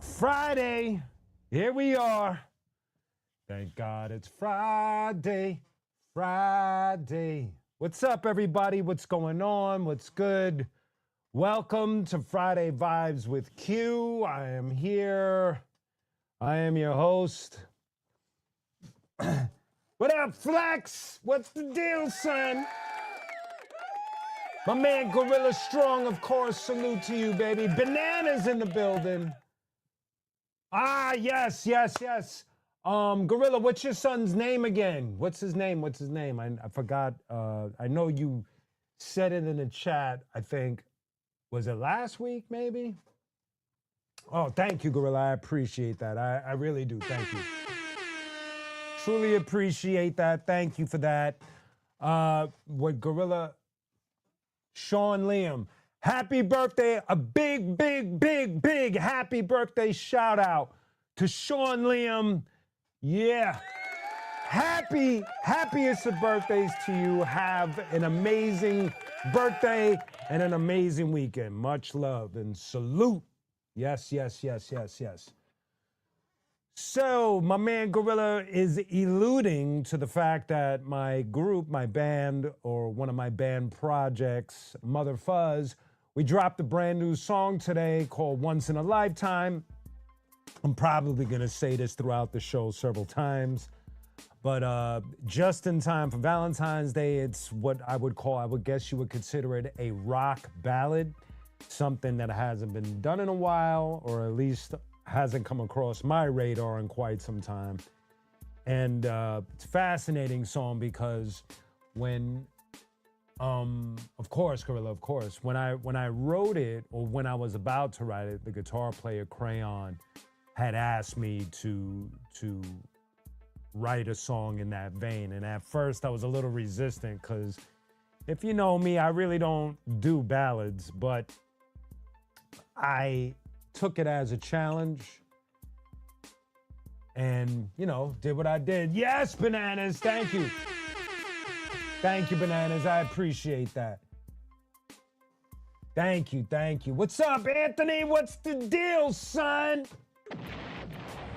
Friday, here we are. Thank God it's Friday, Friday. What's up, everybody? What's going on? What's good? Welcome to Friday Vibes with Q. I am here. I am your host. What up, Flex? What's the deal, son? My man Gorilla Strong, of course. Salute to you, baby. Bananas in the building. Ah, yes. Gorilla, what's your son's name again? What's his name? I forgot. I know you said it in the chat, I think. Was it last week, maybe? Oh, thank you, Gorilla. I appreciate that. I really do. Thank you. Truly appreciate that. Thank you for that. What Gorilla... Sean Liam, happy birthday, a big happy birthday shout out to Sean Liam. Yeah, happiest of birthdays to you. Have an amazing birthday and an amazing weekend. Much love and salute. Yes. So my man Gorilla is alluding to the fact that my group, my band, or one of my band projects, Mother Fuzz, we dropped a brand new song today called Once in a Lifetime. I'm probably going to say this throughout the show several times, but just in time for Valentine's Day, it's what I would guess you would consider it a rock ballad, something that hasn't been done in a while, or at least hasn't come across my radar in quite some time. And it's a fascinating song because when, of course, Gorilla, of course, when I wrote it, or when I was about to write it, the guitar player Crayon had asked me to write a song in that vein. And at first I was a little resistant because if you know me, I really don't do ballads, but I took it as a challenge and, did what I did. Yes, Bananas, thank you. Thank you, Bananas, I appreciate that. Thank you. What's up, Anthony? What's the deal, son?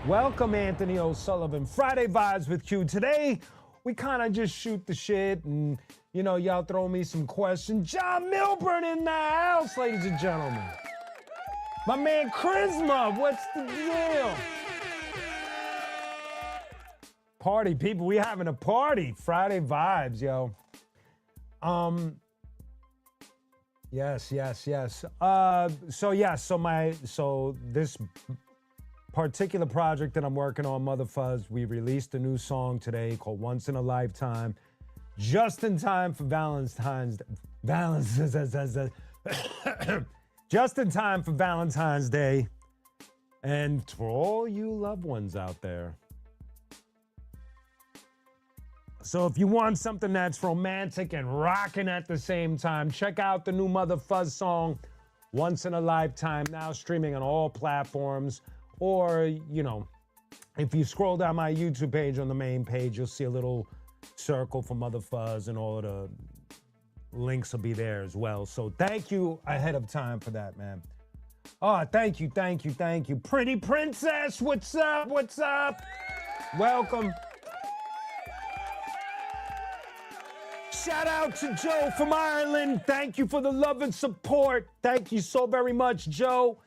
Welcome, Anthony O'Sullivan. Friday Vibes with Q. Today, we kind of just shoot the shit and, y'all throw me some questions. John Milburn in the house, ladies and gentlemen. My man Charisma, what's the deal? Party people, we having a party. Friday Vibes, yo. Yes. So this particular project that I'm working on, Mother Fuzz, we released a new song today called Once in a Lifetime, just in time for just in time for Valentine's Day, and for all you loved ones out there. So if you want something that's romantic and rocking at the same time, check out the new Mother Fuzz song, Once in a Lifetime, now streaming on all platforms. Or, if you scroll down my YouTube page on the main page, you'll see a little circle for Mother Fuzz, and all the links will be there as well. So thank you ahead of time for that, man. Oh, thank you. Pretty Princess, what's up? Welcome. Shout out to Joe from Ireland. Thank you for the love and support. Thank you so very much, Joe.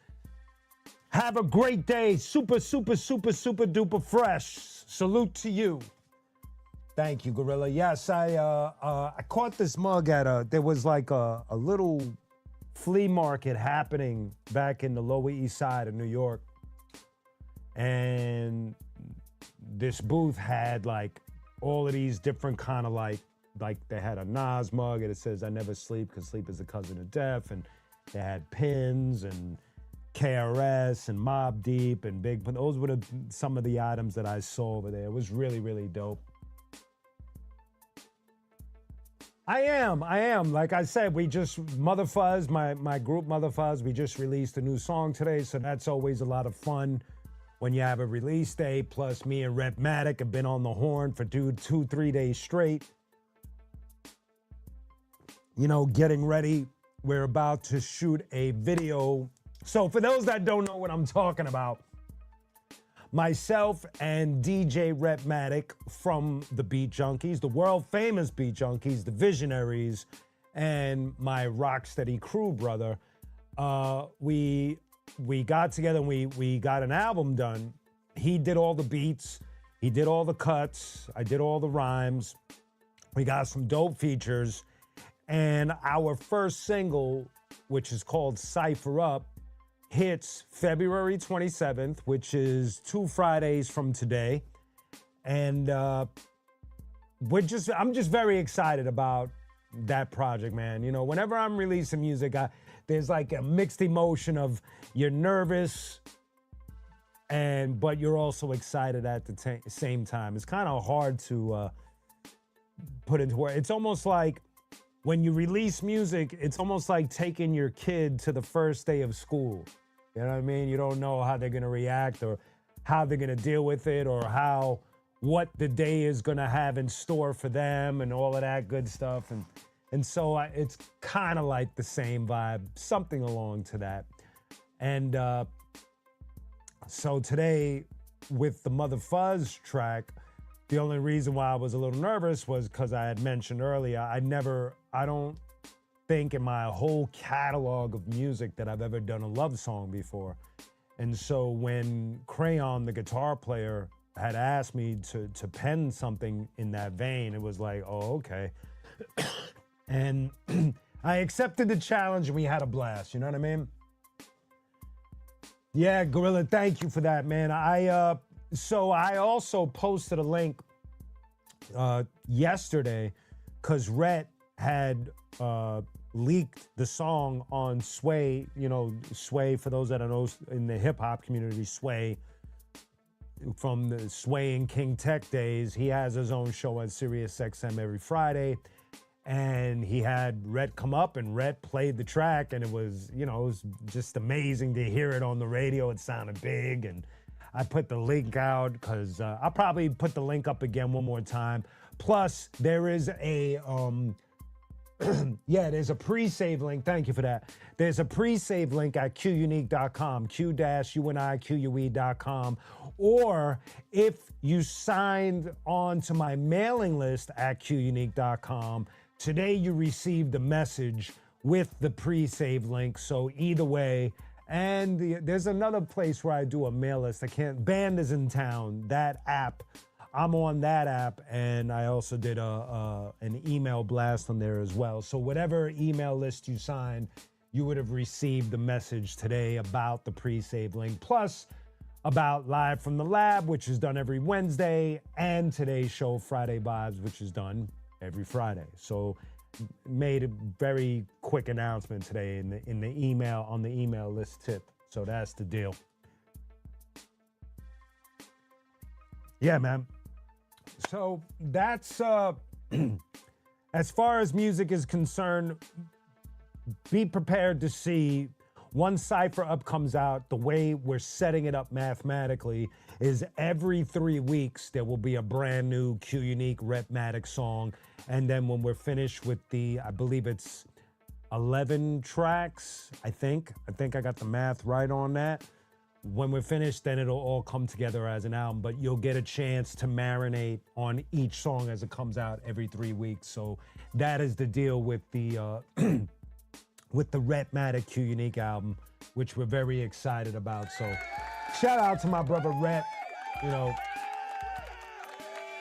Have a great day. Super duper fresh. Salute to you. Thank you, Gorilla. Yes, I caught this mug at there was like a little flea market happening back in the Lower East Side of New York. And this booth had like all of these different kind of like they had a Nas mug and it says, "I never sleep because sleep is the cousin of death." And they had pins and KRS and Mobb Deep and Big Pun. Those were some of the items that I saw over there. It was really dope. I am. Like I said, Mother Fuzz, my group Mother Fuzz, we just released a new song today, so that's always a lot of fun when you have a release day. Plus, me and Repmatic have been on the horn for 2-3 days straight. Getting ready. We're about to shoot a video So for those that don't know what I'm talking about, myself and DJ Rhetmatic from the Beat Junkies, the world famous Beat Junkies, the Visionaries, and my Rocksteady crew brother, we got together and we got an album done. He did all the beats, he did all the cuts, I did all the rhymes. We got some dope features, and our first single, which is called Cypher Up, hits February 27th, which is 2 Fridays from today. And I'm just very excited about that project, man. You know, whenever I'm releasing music, there's like a mixed emotion of you're nervous, but you're also excited at the same time. It's kind of hard to put into words. It's almost like when you release music, it's almost like taking your kid to the first day of school. You know what I mean? You don't know how they're going to react or how they're going to deal with it or what the day is going to have in store for them and all of that good stuff. And so it's kind of like the same vibe, something along to that. And so today with the Mother Fuzz track, the only reason why I was a little nervous was because I had mentioned earlier, I don't think in my whole catalog of music that I've ever done a love song before. And so when Crayon, the guitar player, had asked me to pen something in that vein, it was like, oh, okay. And I accepted the challenge and we had a blast, you know what I mean? Yeah, Gorilla, thank you for that, man. So I also posted a link yesterday because Rhett had leaked the song on Sway. You know, Sway, for those that don't know, in the hip hop community, Sway, from the Sway and King Tech days, he has his own show on Sirius XM every Friday. And he had Rhett come up and Rhett played the track, and it was just amazing to hear it on the radio. It sounded big, and I put the link out because I'll probably put the link up again one more time. Plus, there is a there's a pre-save link. Thank you for that. There's a pre-save link at qunique.com, q-unique.com. Or if you signed on to my mailing list at qunique.com, today you received a message with the pre-save link. So either way, and there's another place where I do a mail list. Band is in Town, that app. I'm on that app, and I also did an email blast on there as well. So whatever email list you signed, you would have received the message today about the pre-save link, plus about Live from the Lab, which is done every Wednesday, and today's show, Friday Vibes, which is done every Friday. So made a very quick announcement today in the email, on the email list tip. So that's the deal. Yeah, man. So that's as far as music is concerned, be prepared to see once Cypher Up comes out, the way we're setting it up mathematically is every 3 weeks there will be a brand new qunique Rhetmatic song. And then when we're finished with I believe it's 11 tracks, I think I got the math right on that. When we're finished, then it'll all come together as an album, but you'll get a chance to marinate on each song as it comes out every 3 weeks. So that is the deal with the with the Rhetmatic qunique album, which we're very excited about. So shout out to my brother Rhett. You know,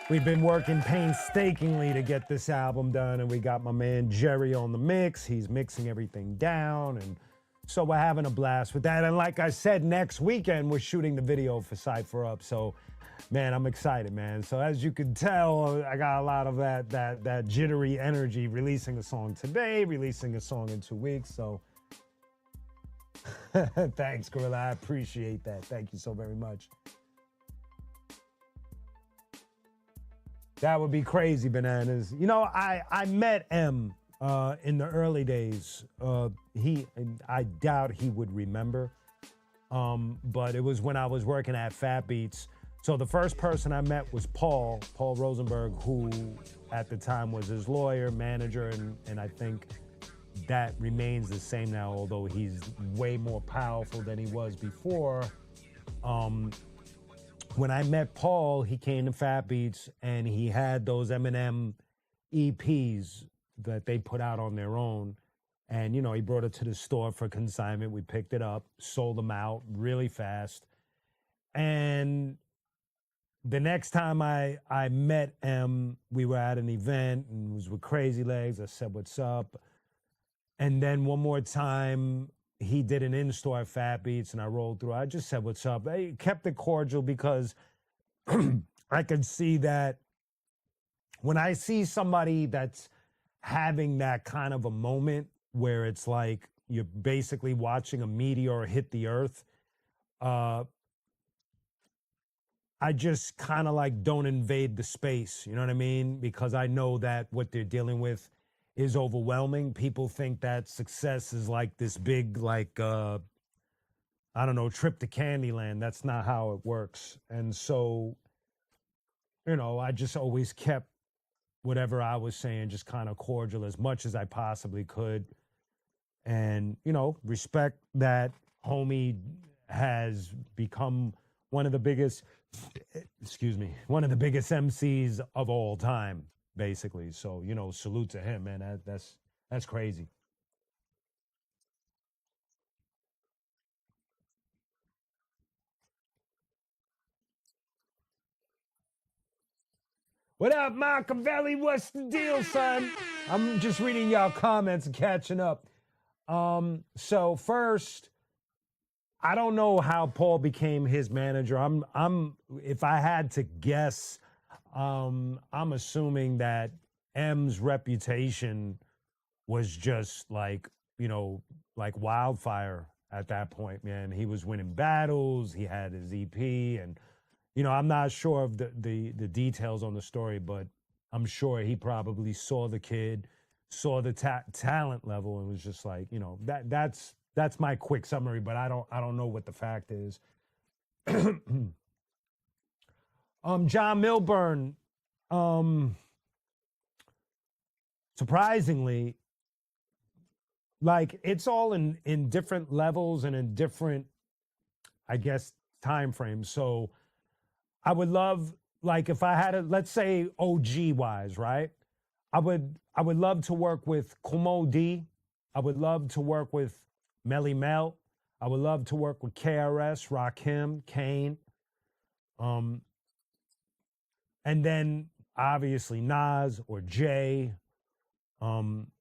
we've been working painstakingly to get this album done, and we got my man Jerry on the mix. He's mixing everything down, and so we're having a blast with that. And like I said, next weekend, we're shooting the video for Cypher Up. So, man, I'm excited, man. So as you can tell, I got a lot of that jittery energy, releasing a song today, releasing a song in 2 weeks. So thanks, Gorilla. I appreciate that. Thank you so very much. That would be crazy, bananas. You know, I met M in the early days. I doubt he would remember, but it was when I was working at Fat Beats. So the first person I met was Paul Rosenberg, who at the time was his lawyer, manager, and I think that remains the same now, although he's way more powerful than he was before. Um, when I met Paul, he came to Fat Beats and he had those Eminem EPs that they put out on their own. And, you know, he brought it to the store for consignment. We picked it up, sold them out really fast. And the next time I met M, we were at an event and it was with Crazy Legs. I said, "What's up?" And then one more time, he did an in-store at Fat Beats and I rolled through. I just said, "What's up?" I kept it cordial because I could see that when I see somebody that's having that kind of a moment where it's like you're basically watching a meteor hit the earth, uh, I just kind of like don't invade the space, you know what I mean? Because I know that what they're dealing with is overwhelming. People think that success is like this big, like, I don't know, trip to Candyland. That's not how it works. And so, you know, I just always kept whatever I was saying just kind of cordial as much as I possibly could. And, you know, respect that homie has become one of the biggest, excuse me, one of the biggest MCs of all time, basically. So, you know, salute to him, man. That's crazy. What up, Machiavelli? What's the deal, son? I'm just reading y'all comments and catching up. So first, I don't know how Paul became his manager. If I had to guess, I'm assuming that M's reputation was just like, you know, like wildfire at that point, man. He was winning battles, he had his EP, and you know, I'm not sure of the details on the story, but I'm sure he probably saw the kid, saw the talent level, and was just like, you know, that's my quick summary. But I don't know what the fact is. John Milburn, um, surprisingly, like it's all in different levels and in different, I guess, time frames. So I would love, like, if I had a, let's say OG wise, right? I would love to work with Kumo D. I would love to work with Melly Mel. I would love to work with KRS, Rakim, Kane, um, and then obviously Nas or Jay. Um,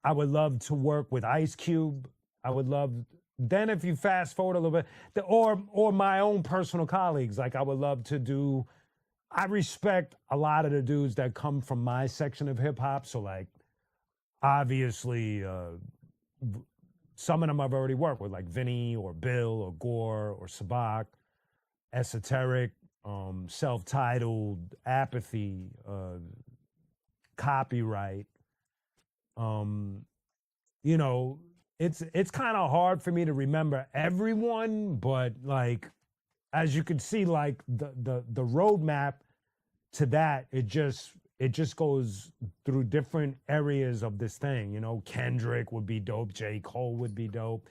I would love to work with Ice Cube. I would love, then if you fast forward a little bit, or my own personal colleagues, like I would love to do. I respect a lot of the dudes that come from my section of hip hop. So like obviously some of them I've already worked with, like Vinny or Bill or Gore or Sabak, Esoteric, Self-Titled, Apathy, Copyright. Um, you know, it's kind of hard for me to remember everyone, but like as you can see, like the roadmap to that, it just goes through different areas of this thing. You know, Kendrick would be dope, J. Cole would be dope.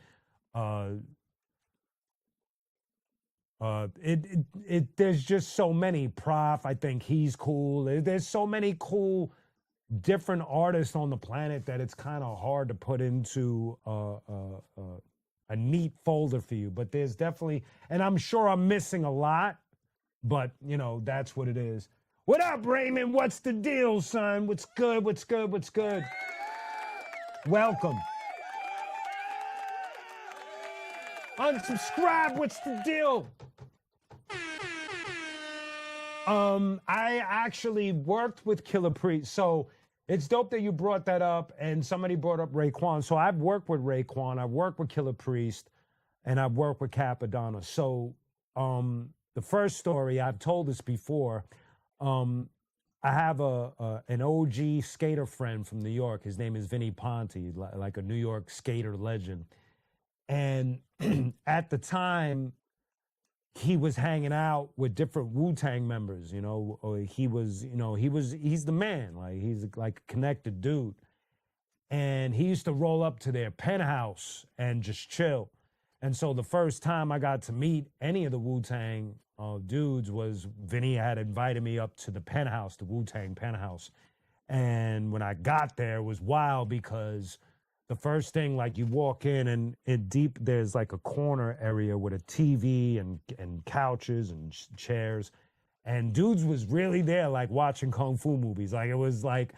Uh, there's just so many. Prof, I think he's cool. There's so many cool different artists on the planet that it's kind of hard to put into a neat folder for you. But there's definitely, and I'm sure I'm missing a lot, but you know, that's what it is. What up, Raymond? What's the deal, son? What's good? What's good? What's good? Welcome. Unsubscribe. What's the deal? I actually worked with Killer Priest, so it's dope that you brought that up. And somebody brought up Raekwon. So I've worked with Raekwon, I've worked with Killer Priest, and I've worked with Capadonna. So the first story, I've told this before. Um, I have an OG skater friend from New York. His name is Vinny Ponte, like a New York skater legend. And at the time, he was hanging out with different Wu-Tang members, you know. Or he was, you know, he's the man. Like he's like a connected dude. and he used to roll up to their penthouse and just chill. And so the first time I got to meet any of the Wu-Tang dudes was Vinny had invited me up to the penthouse, the Wu-Tang penthouse. And when I got there, it was wild because the first thing, like you walk in and deep, there's like a corner area with a TV and couches and chairs. And dudes was really there, like watching Kung Fu movies. Like it was like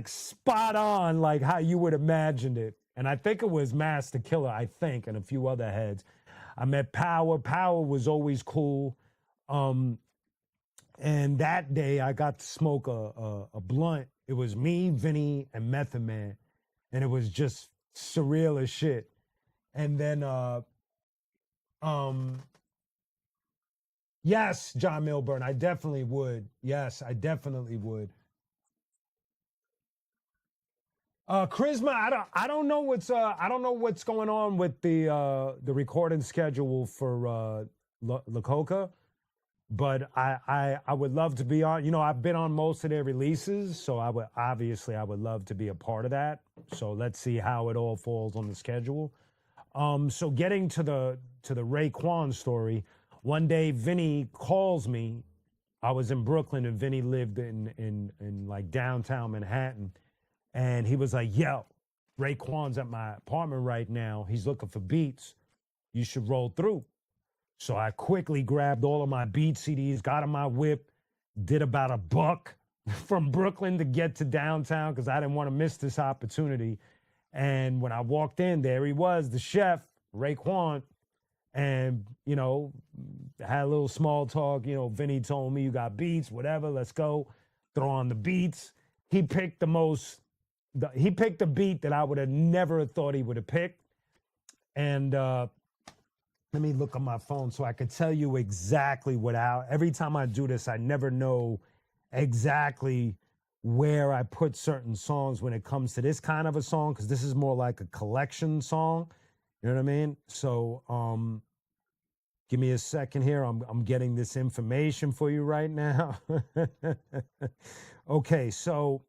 spot on, like how you would imagine it. And I think it was Master Killer, I think, and a few other heads. I met Power. Power was always cool. And that day I got to smoke a blunt. It was me, Vinny, and Method Man. And it was just surreal as shit. And then, yes, John Milburn, I definitely would. Yes, I definitely would. Charisma, I don't know what's going on with the recording schedule for La Coca, but I would love to be on. You know, I've been on most of their releases, so I would love to be a part of that. So let's see how it all falls on the schedule. So getting to the Raekwon story, one day Vinny calls me. I was in Brooklyn and Vinny lived in like downtown Manhattan. And he was like, yo, Raekwon's at my apartment right now. He's looking for beats. You should roll through. So I quickly grabbed all of my beat CDs, got in my whip, did about $1 from Brooklyn to get to downtown because I didn't want to miss this opportunity. And when I walked in, there he was, the chef, Raekwon. And, you know, had a little small talk. You know, Vinny told me, you got beats, whatever, let's go. Throw on the beats. He picked he picked a beat that I would have never thought he would have picked. And let me look on my phone so I could tell you exactly every time I do this, I never know exactly where I put certain songs when it comes to this kind of a song, because this is more like a collection song. You know what I mean? So give me a second here. I'm getting this information for you right now. Okay, so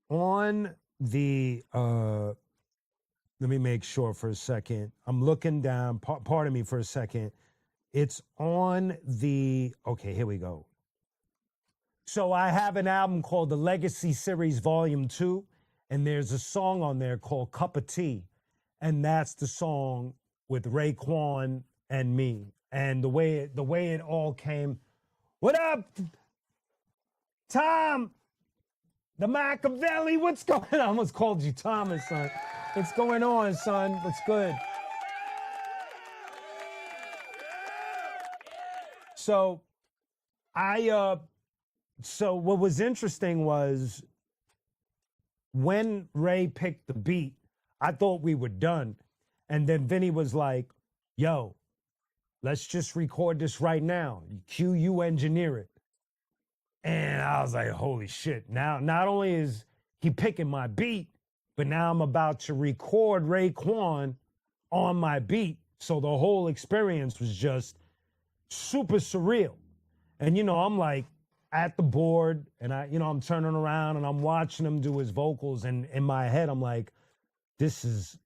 on the let me make sure for a second. I'm looking down. Pardon me for a second. It's on the, okay, here we go. So I have an album called the Legacy Series Volume 2, and there's a song on there called Cup of Tea, and that's the song with Raekwon and me. And the way it all came. What up, Tom? The Machiavelli, what's going on? I almost called you Thomas, son. What's going on, son? What's good? So so what was interesting was when Ray picked the beat, I thought we were done. And then Vinny was like, yo, let's just record this right now. You engineer it. And I was like, holy shit. Now, not only is he picking my beat, but now I'm about to record Raekwon on my beat. So the whole experience was just super surreal. And, you know, I'm like at the board and I'm turning around and I'm watching him do his vocals. And in my head, I'm like, this is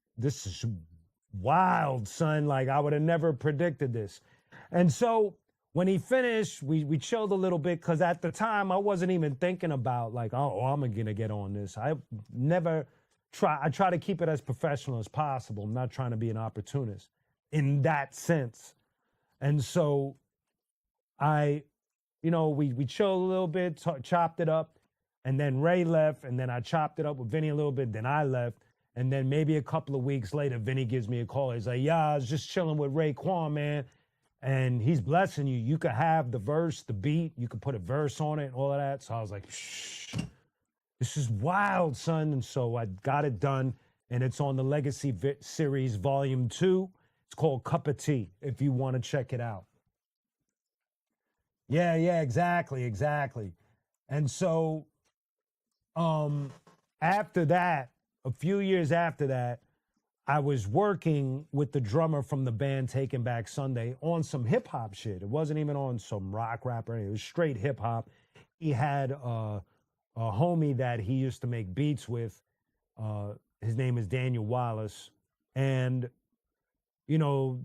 wild, son. Like I would have never predicted this. And so when he finished, we chilled a little bit because at the time I wasn't even thinking about like, oh, I'm gonna get on this. I try to keep it as professional as possible. I'm not trying to be an opportunist in that sense. And so we chilled a little bit, chopped it up, and then Ray left, and then I chopped it up with Vinny a little bit, then I left. And then maybe a couple of weeks later, Vinny gives me a call. He's like, yeah, I was just chilling with Raekwon, man. And he's blessing you. You could have the verse, the beat. You could put a verse on it and all of that. So I was like, shh, this is wild, son. And so I got it done. And it's on the Legacy Series Volume 2. It's called Cup of Tea, if you want to check it out. Yeah, exactly. And so after that, a few years after that, I was working with the drummer from the band Taking Back Sunday on some hip hop shit. It wasn't even on some rock rap or anything. It was straight hip hop. He had a a homie that he used to make beats with. His name is Daniel Wallace, and you know,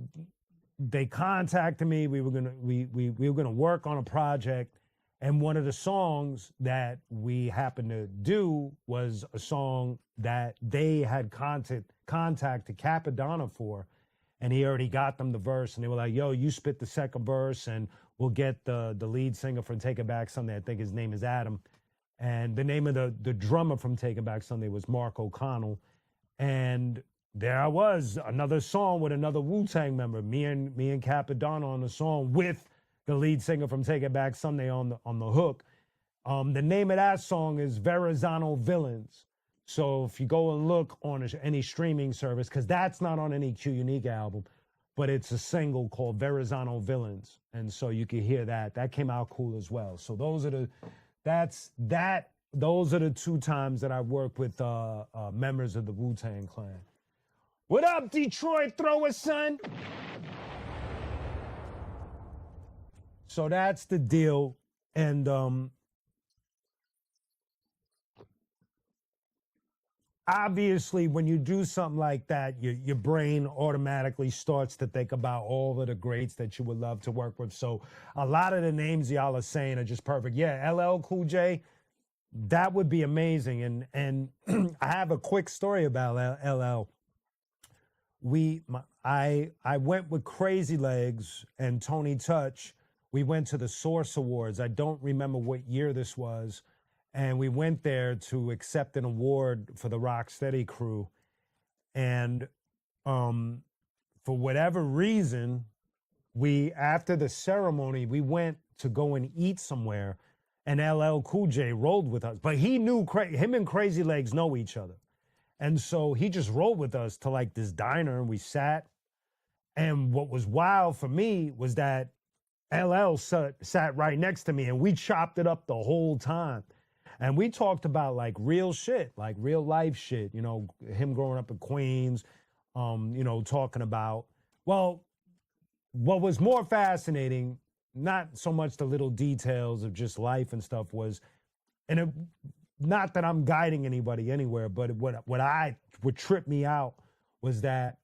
they contacted me. We were gonna work on a project, and one of the songs that we happened to do was a song that they had contacted Capadonna for, and he already got them the verse, and they were like, "Yo, you spit the second verse, and we'll get the lead singer from Take It Back Sunday. I think his name is Adam, and the name of the drummer from Take It Back Sunday was Mark O'Connell, and there I was, another song with another Wu-Tang member, me and Capadonna on the song with the lead singer from Take It Back Sunday on the hook. The name of that song is Verrazano Villains. So if you go and look on any streaming service, because that's not on any qunique album, but it's a single called Verrazano Villains, and so you can hear that. That came out cool as well. So those are the two times that I worked with members of the Wu-Tang Clan. What up, Detroit Thrower, son? So that's the deal. And obviously, when you do something like that, your brain automatically starts to think about all of the greats that you would love to work with. So a lot of the names y'all are saying are just perfect. Yeah, LL Cool J, that would be amazing. And I have a quick story about LL. I went with Crazy Legs and Tony Touch. We went to the Source Awards. I don't remember what year this was. And we went there to accept an award for the Rocksteady crew. And for whatever reason, after the ceremony, we went to go and eat somewhere, and LL Cool J rolled with us. But he knew, him and Crazy Legs know each other. And so he just rolled with us to like this diner, and we sat. And what was wild for me was that LL sat right next to me, and we chopped it up the whole time. And we talked about like real shit, like real life shit, you know, him growing up in Queens, you know, talking about, well, what was more fascinating, not so much the little details of just life and stuff was, and it, not that I'm guiding anybody anywhere, but what tripped me out was that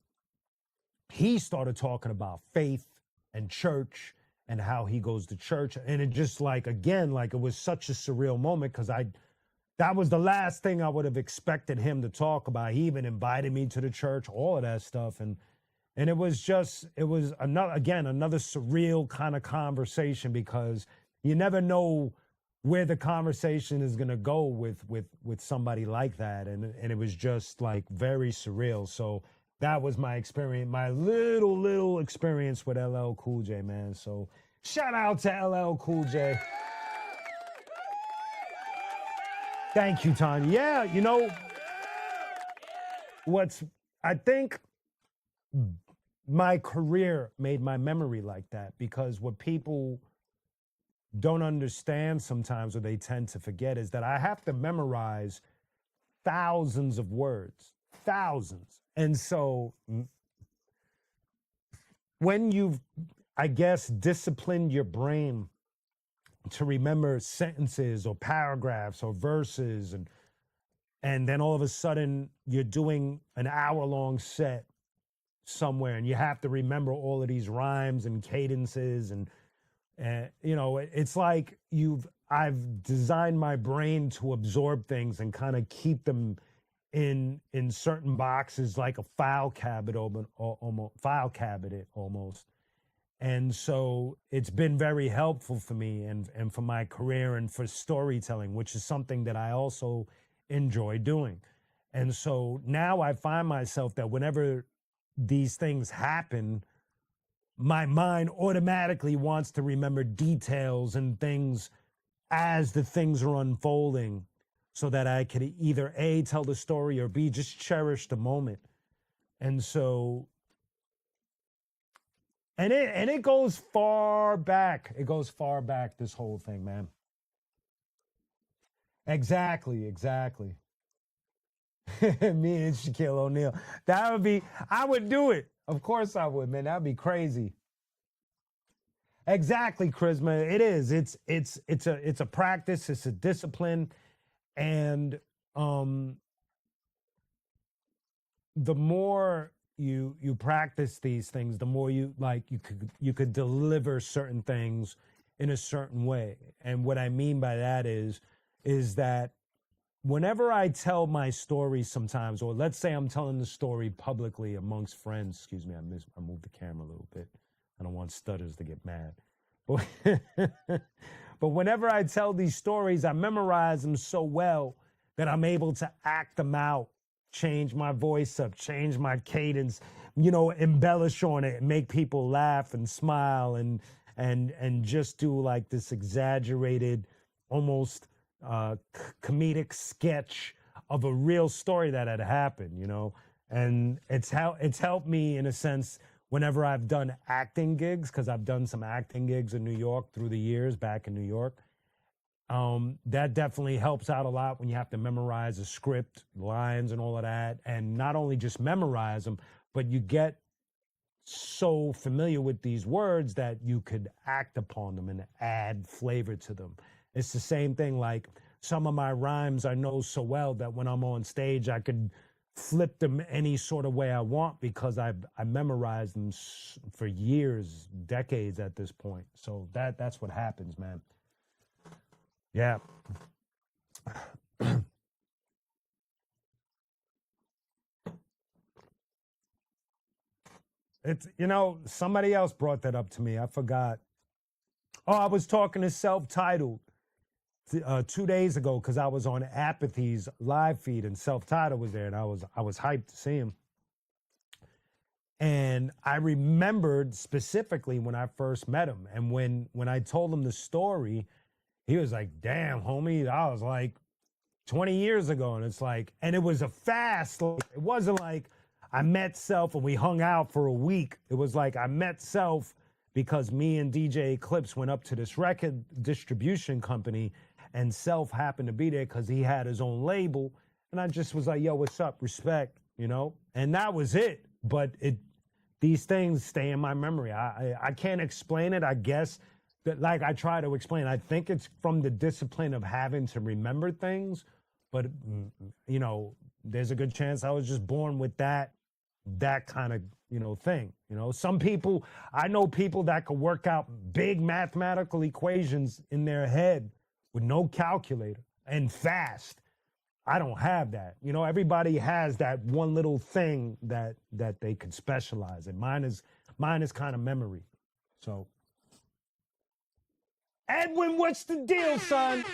he started talking about faith and church and how he goes to church. And it just like, again, like it was such a surreal moment because that was the last thing I would have expected him to talk about. He even invited me to the church, all of that stuff. And it was another surreal kind of conversation because you never know where the conversation is going to go with somebody like that. And it was just like very surreal. So that was my experience, my little experience with LL Cool J, man. So shout out to LL Cool J. Thank you, Tanya. Yeah, you know, I think my career made my memory like that because what people don't understand sometimes, or they tend to forget, is that I have to memorize thousands of words, thousands. And so when you've, I guess, disciplined your brain to remember sentences or paragraphs or verses, and then all of a sudden you're doing an hour-long set somewhere and you have to remember all of these rhymes and cadences and you know, it's like I've designed my brain to absorb things and kind of keep them in certain boxes, like a file cabinet almost. And so it's been very helpful for me and for my career and for storytelling, which is something that I also enjoy doing. And so now I find myself that whenever these things happen, my mind automatically wants to remember details and things as the things are unfolding so that I could either A, tell the story, or B, just cherish the moment. And so, and it goes far back. It goes far back, this whole thing, man. Exactly. Me and Shaquille O'Neal. I would do it. Of course I would, man. That'd be crazy. Exactly, Charisma. It is. It's a practice. It's a discipline. And um, the more you practice these things, the more you could deliver certain things in a certain way. And what I mean by that is that whenever I tell my story sometimes, or let's say I'm telling the story publicly amongst friends, excuse me, I moved the camera a little bit. I don't want stutters to get mad. But, but whenever I tell these stories, I memorize them so well that I'm able to act them out, change my voice up, change my cadence, embellish on it, and make people laugh and smile and just do like this exaggerated, almost comedic sketch of a real story that had happened. And it's helped me in a sense whenever I've done acting gigs, because I've done some acting gigs in New York through the years back in New York. That definitely helps out a lot when you have to memorize a script, lines, and all of that. And not only just memorize them, but you get so familiar with these words that you could act upon them and add flavor to them. It's the same thing, like some of my rhymes I know so well that when I'm on stage, I could flip them any sort of way I want because I memorized them for years, decades at this point. So that's what happens, man. Yeah. It's, somebody else brought that up to me. I forgot. Oh, I was talking to Self-Titled 2 days ago because I was on Apathy's live feed and Self-Titled was there, and I was hyped to see him. And I remembered specifically when I first met him, and when I told him the story, he was like, "Damn, homie, I was like 20 years ago," and it's like, and it was a fast. It wasn't like I met Self and we hung out for a week. It was like I met Self because me and DJ Eclipse went up to this record distribution company, and Self happened to be there because he had his own label. And I just was like, "Yo, what's up? Respect," And that was it. But these things stay in my memory. I can't explain it, I guess. That, like I try to explain, I think it's from the discipline of having to remember things. But, there's a good chance I was just born with that kind of, thing. Some people, I know people that could work out big mathematical equations in their head with no calculator and fast. I don't have that. Everybody has that one little thing that they could specialize in. Mine is kind of memory. So, Edwin, what's the deal, son?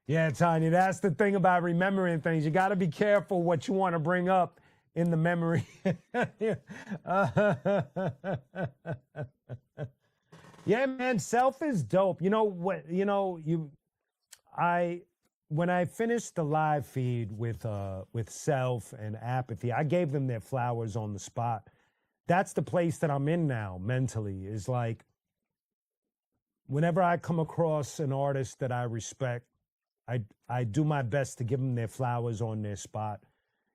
Yeah, Tanya, that's the thing about remembering things. You got to be careful what you want to bring up in the memory. Yeah, man, Self is dope. You know what? When I finished the live feed with Self and Apathy, I gave them their flowers on the spot. That's the place that I'm in now mentally. Is like whenever I come across an artist that I respect, I do my best to give them their flowers on their spot.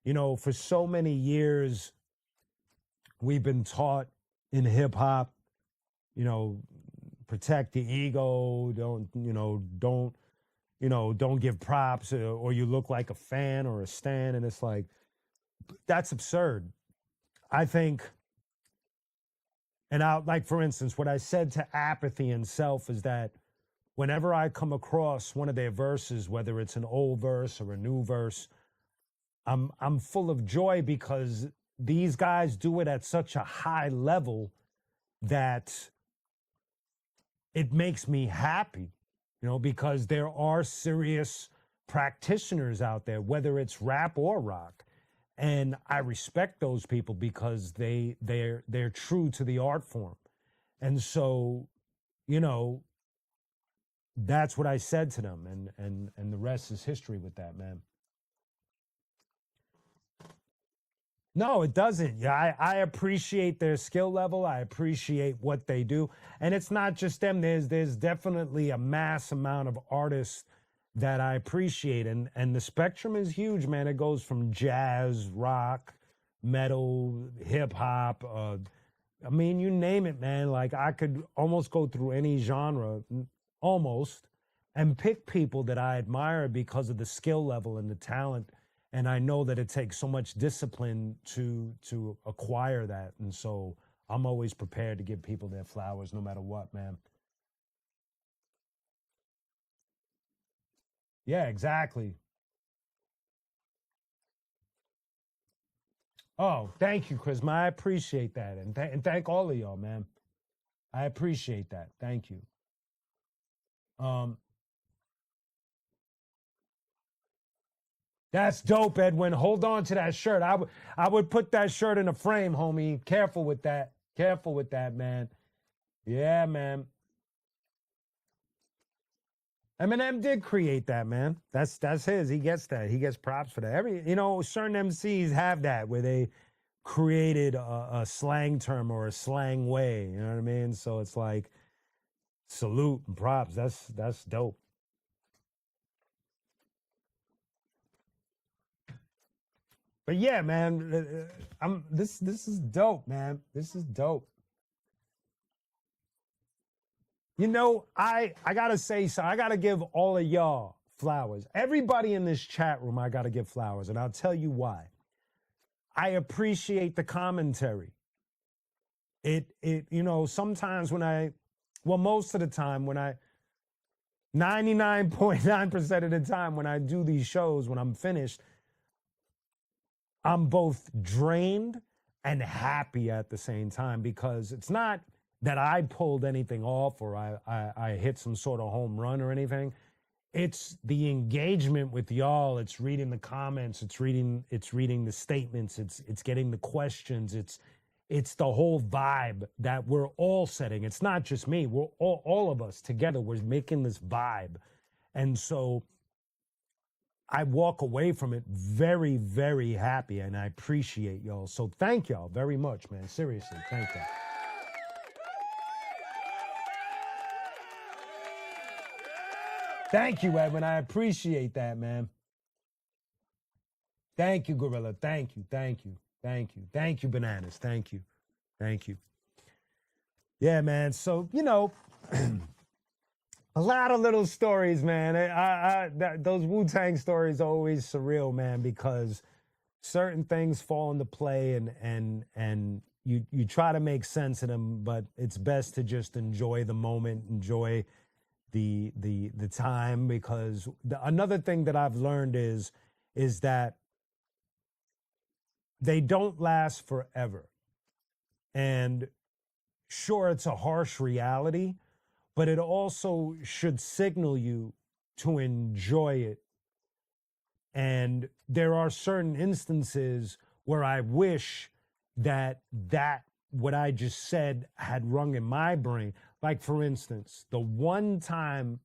For so many years, we've been taught in hip hop, protect the ego, don't give props, or you look like a fan or a stan. And it's like, that's absurd. I think, and like, for instance, what I said to Apathy and Self is that whenever I come across one of their verses, whether it's an old verse or a new verse, I'm full of joy because these guys do it at such a high level that it makes me happy, because there are serious practitioners out there, whether it's rap or rock. And I respect those people because they're true to the art form. And so, that's what I said to them, and the rest is history with that, man. No, it doesn't. Yeah, I appreciate their skill level. I appreciate what they do. And it's not just them. There's definitely a mass amount of artists that I appreciate. And the spectrum is huge, man. It goes from jazz, rock, metal, hip hop, I mean, you name it, man. Like I could almost go through any genre, almost, and pick people that I admire because of the skill level and the talent. And I know that it takes so much discipline to acquire that. And so I'm always prepared to give people their flowers no matter what, man. Yeah, exactly. Oh, thank you, Chris. I appreciate that. And thank all of y'all, man. I appreciate that. Thank you. Um, that's dope, Edwin. Hold on to that shirt. I would put that shirt in a frame, homie. Careful with that. Careful with that, man. Yeah, man. Eminem did create that, man. That's his. He gets that. He gets props for that. Certain MCs have that where they created a slang term or a slang way. You know what I mean? So it's like salute and props. That's dope. But yeah, man, I'm this is dope, man. This is dope. I gotta say so. I gotta give all of y'all flowers. Everybody in this chat room, I gotta give flowers, and I'll tell you why. I appreciate the commentary. Sometimes most of the time 99.9% of the time when I do these shows, when I'm finished, I'm both drained and happy at the same time because it's not that I pulled anything off or I hit some sort of home run or anything. It's the engagement with y'all. It's reading the comments. It's reading the statements. It's getting the questions. It's the whole vibe that we're all setting. It's not just me. We're all of us together. We're making this vibe. And so I walk away from it very, very happy and I appreciate y'all. So thank y'all very much, man. Seriously, thank y'all. Thank you, Edwin. I appreciate that, man. Thank you, Gorilla. Thank you. Thank you. Thank you. Thank you, Bananas. Thank you. Thank you. Yeah, man. So, a lot of little stories, man. Those Wu-Tang stories are always surreal, man, because certain things fall into play and you try to make sense of them, but it's best to just enjoy the moment, enjoy the time because another thing that I've learned is that they don't last forever. And sure, it's a harsh reality, but it also should signal you to enjoy it. And there are certain instances where I wish that what I just said had rung in my brain. Like, for instance, the one time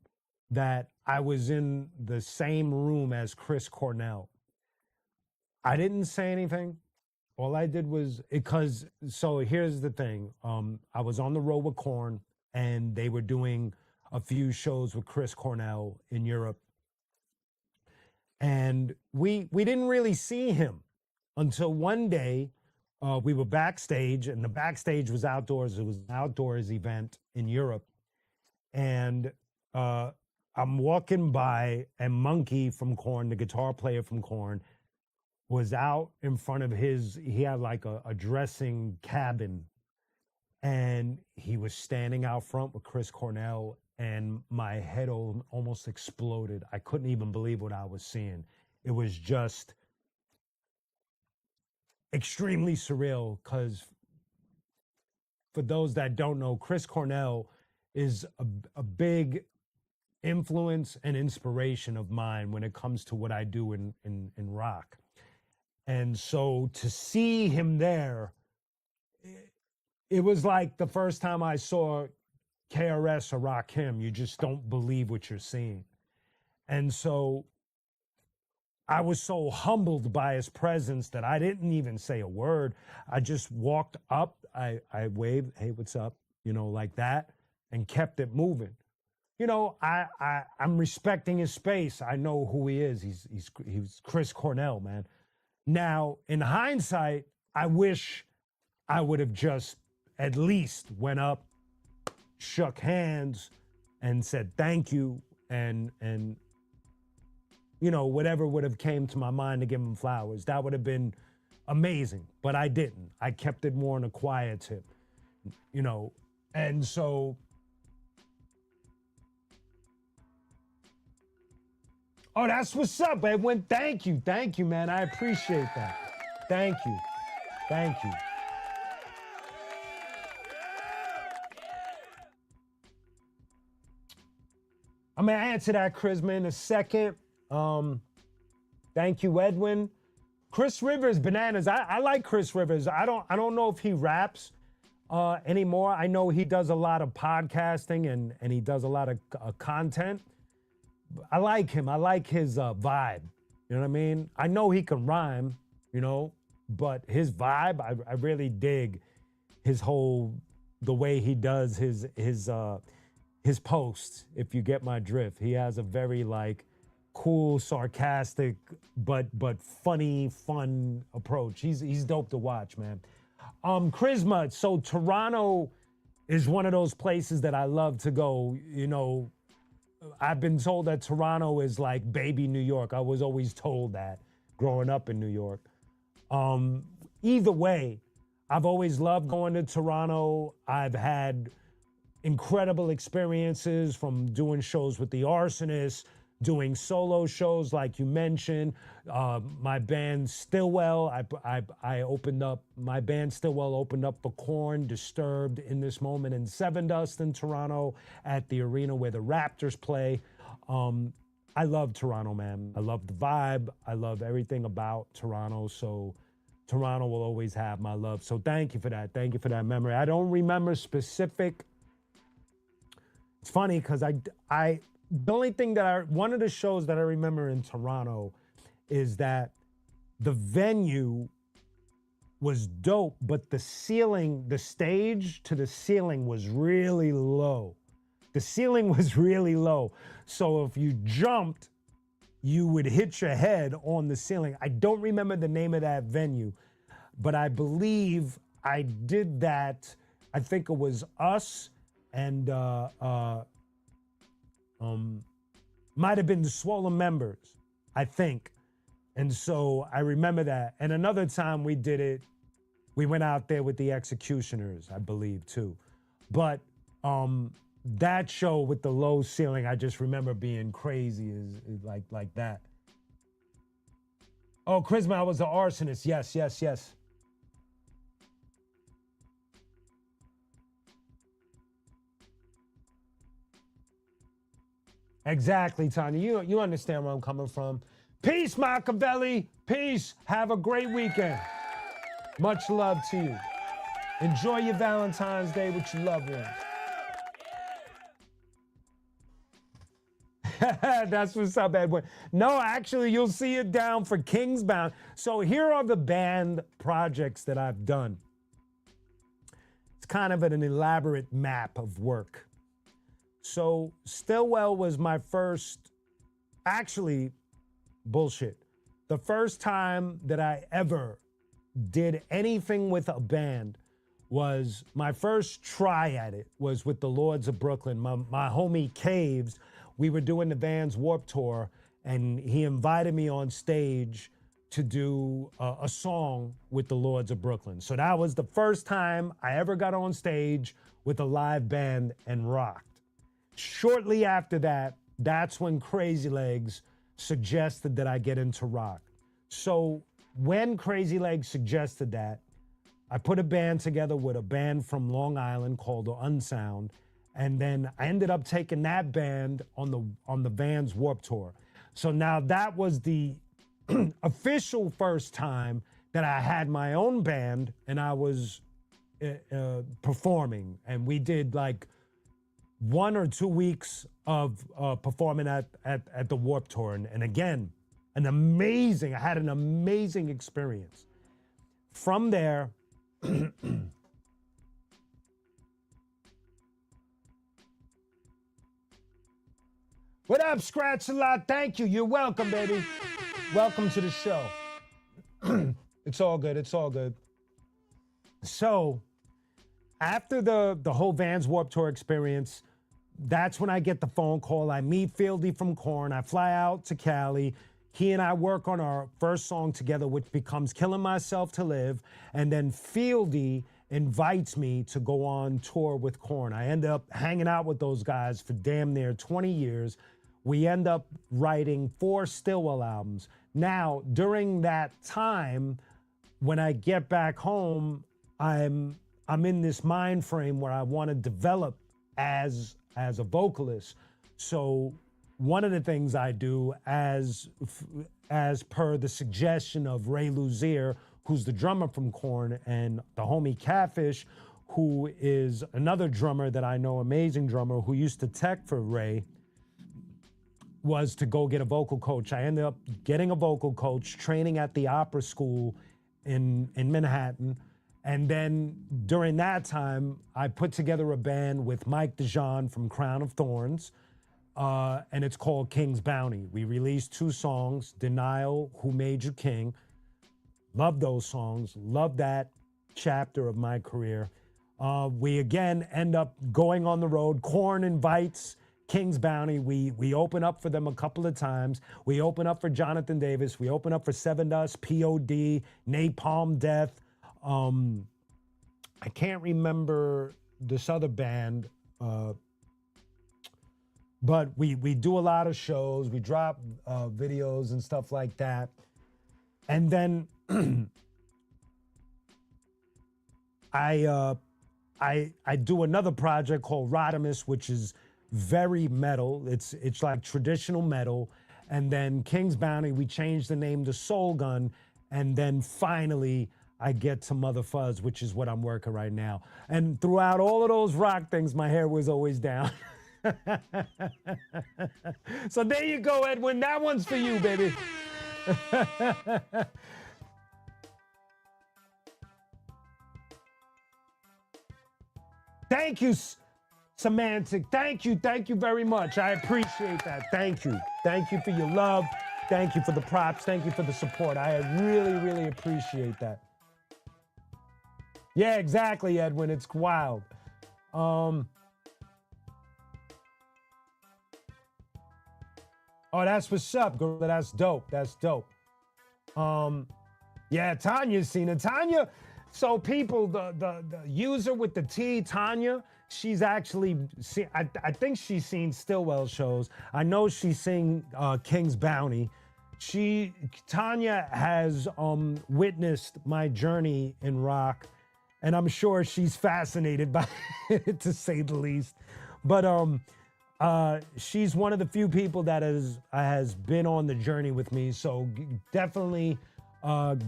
that I was in the same room as Chris Cornell, I didn't say anything. All I did was because, so here's the thing. I was on the road with Korn and they were doing a few shows with Chris Cornell in Europe. And we didn't really see him until one day we were backstage, and the backstage was outdoors. It was an outdoors event in Europe. And I'm walking by, and Monkey from Korn, the guitar player from Korn, was out in front of he had like a dressing cabin, and he was standing out front with Chris Cornell, and my head almost exploded. I couldn't even believe what I was seeing. It was just extremely surreal because for those that don't know, Chris Cornell is a big influence and inspiration of mine when it comes to what I do in rock. And so to see him there, it was like the first time I saw KRS or Rakim. You just don't believe what you're seeing. And so I was so humbled by his presence that I didn't even say a word. I just walked up, I waved, hey, what's up? Like that, and kept it moving. I'm respecting his space. I know who he is. He's Chris Cornell, man. Now, in hindsight, I wish I would have just at least went up, shook hands, and said thank you, and whatever would have came to my mind to give him flowers. That would have been amazing, but I didn't. I kept it more on a quiet tip, and so. Oh, that's what's up, Edwin. Thank you, man. I appreciate that. Thank you. I'm gonna answer that, Charisma, in a second. Thank you, Edwin. Chris Rivers, bananas. I like Chris Rivers. I don't know if he raps anymore. I know he does a lot of podcasting and he does a lot of content. I like him. I like his vibe. You know what I mean? I know he can rhyme, but his vibe, I really dig the way he does his posts, if you get my drift. He has a very cool, sarcastic, but funny, fun approach. He's dope to watch, man. Charisma, so Toronto is one of those places that I love to go. I've been told that Toronto is like baby New York. I was always told that growing up in New York. Either way, I've always loved going to Toronto. I've had incredible experiences from doing shows with the Arsonists, doing solo shows like you mentioned. My band Stillwell, my band Stillwell opened up for Korn, Disturbed, In This Moment, and Seven Dust in Toronto at the arena where the Raptors play. I love Toronto, man. I love the vibe. I love everything about Toronto. So Toronto will always have my love. So thank you for that. Thank you for that memory. I don't remember specific. It's funny because the only thing one of the shows that I remember in Toronto is that the venue was dope, but the stage to the ceiling was really low. The ceiling was really low. So if you jumped, you would hit your head on the ceiling. I don't remember the name of that venue, but I believe I did that. I think it was us and might have been the Swollen Members, I think. And so I remember that. And another time we did it, we went out there with the Executioners, I believe, too. But that show with the low ceiling, I just remember being crazy is like that. Oh, Charisma, I was the Arsonist. Yes. Exactly, Tanya. You understand where I'm coming from. Peace, Machiavelli. Peace. Have a great weekend. Much love to you. Enjoy your Valentine's Day with your loved ones. That's what's up, Edwin. No, actually, you'll see it down for Kingsbound. So here are the band projects that I've done. It's kind of an elaborate map of work. So Stillwell was my first, actually, bullshit. The first time that I ever did anything with a band was my first try at it was with the Lords of Brooklyn. My homie Caves, we were doing the Vans Warped Tour, and he invited me on stage to do a song with the Lords of Brooklyn. So that was the first time I ever got on stage with a live band and rocked. Shortly after that, that's when Crazy Legs suggested that I get into rock. So when Crazy Legs suggested that, I put a band together with a band from Long Island called Unsound, and then I ended up taking that band on the Vans Warped Tour. So now that was the official first time that I had my own band and I was performing, and we did 1 or 2 weeks of performing at the Warped Tour. And again, I had an amazing experience. From there, what up, Scratch a Lot? Thank you. You're welcome, baby. Welcome to the show. It's all good. So after the whole Vans Warped Tour experience, that's when I get the phone call. I meet Fieldy from Korn. I fly out to Cali. He and I work on our first song together, which becomes Killing Myself to Live. And then Fieldy invites me to go on tour with Korn. I end up hanging out with those guys for damn near 20 years. We end up writing 4 Stillwell albums. Now, during that time, when I get back home, I'm in this mind frame where I want to develop as a vocalist. So one of the things I do, as per the suggestion of Ray Luzier, who's the drummer from Korn, and the homie Catfish, who is another drummer that I know, amazing drummer, who used to tech for Ray, was to go get a vocal coach. I ended up getting a vocal coach, training at the opera school in Manhattan. And then during that time, I put together a band with Mike DeJean from Crown of Thorns, and it's called King's Bounty. We released 2 songs, Denial, Who Made You King. Love those songs, love that chapter of my career. We again end up going on the road. Korn invites King's Bounty. We open up for them a couple of times. We open up for Jonathan Davis. We open up for Seven Dust, POD, Napalm Death. I can't remember this other band, but we do a lot of shows. We drop videos and stuff like that. And then I do another project called Rodimus, which is very metal. It's like traditional metal. And then King's Bounty, we changed the name to Soul Gun. And then finally, I get to Mother Fuzz, which is what I'm working right now. And throughout all of those rock things, my hair was always down. So there you go, Edwin. That one's for you, baby. Thank you, Semantic. Thank you very much. I appreciate that. Thank you. Thank you for your love. Thank you for the props. Thank you for the support. I really appreciate that. Yeah, exactly, Edwin. It's wild. Oh, that's what's up, Gorilla. That's dope. That's dope. Yeah, Tanya's seen it. Tanya, so people, the user with the T, Tanya, she's actually seen, I think she's seen Stillwell shows. I know she's seen King's Bounty. Tanya has witnessed my journey in rock, and I'm sure she's fascinated by it, to say the least. But she's one of the few people that has been on the journey with me. So definitely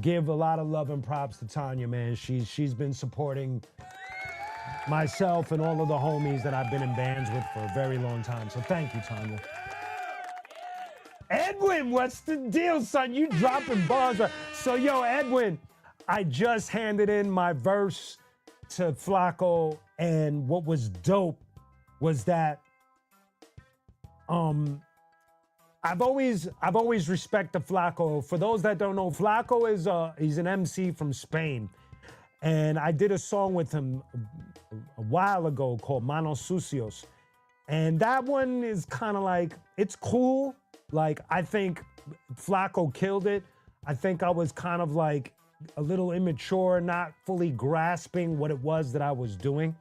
give a lot of love and props to Tanya, man. She's been supporting myself and all of the homies that I've been in bands with for a very long time. So thank you, Tanya. Edwin, what's the deal, son? You dropping bars. So, yo, Edwin, I just handed in my verse to Flacco, and what was dope was that I've always respected Flacco. For those that don't know, Flacco is he's an MC from Spain, and I did a song with him a while ago called Manos Sucios, and that one is kind of like, it's cool. Like, I think Flacco killed it. I think I was kind of like a little immature, not fully grasping what it was that I was doing.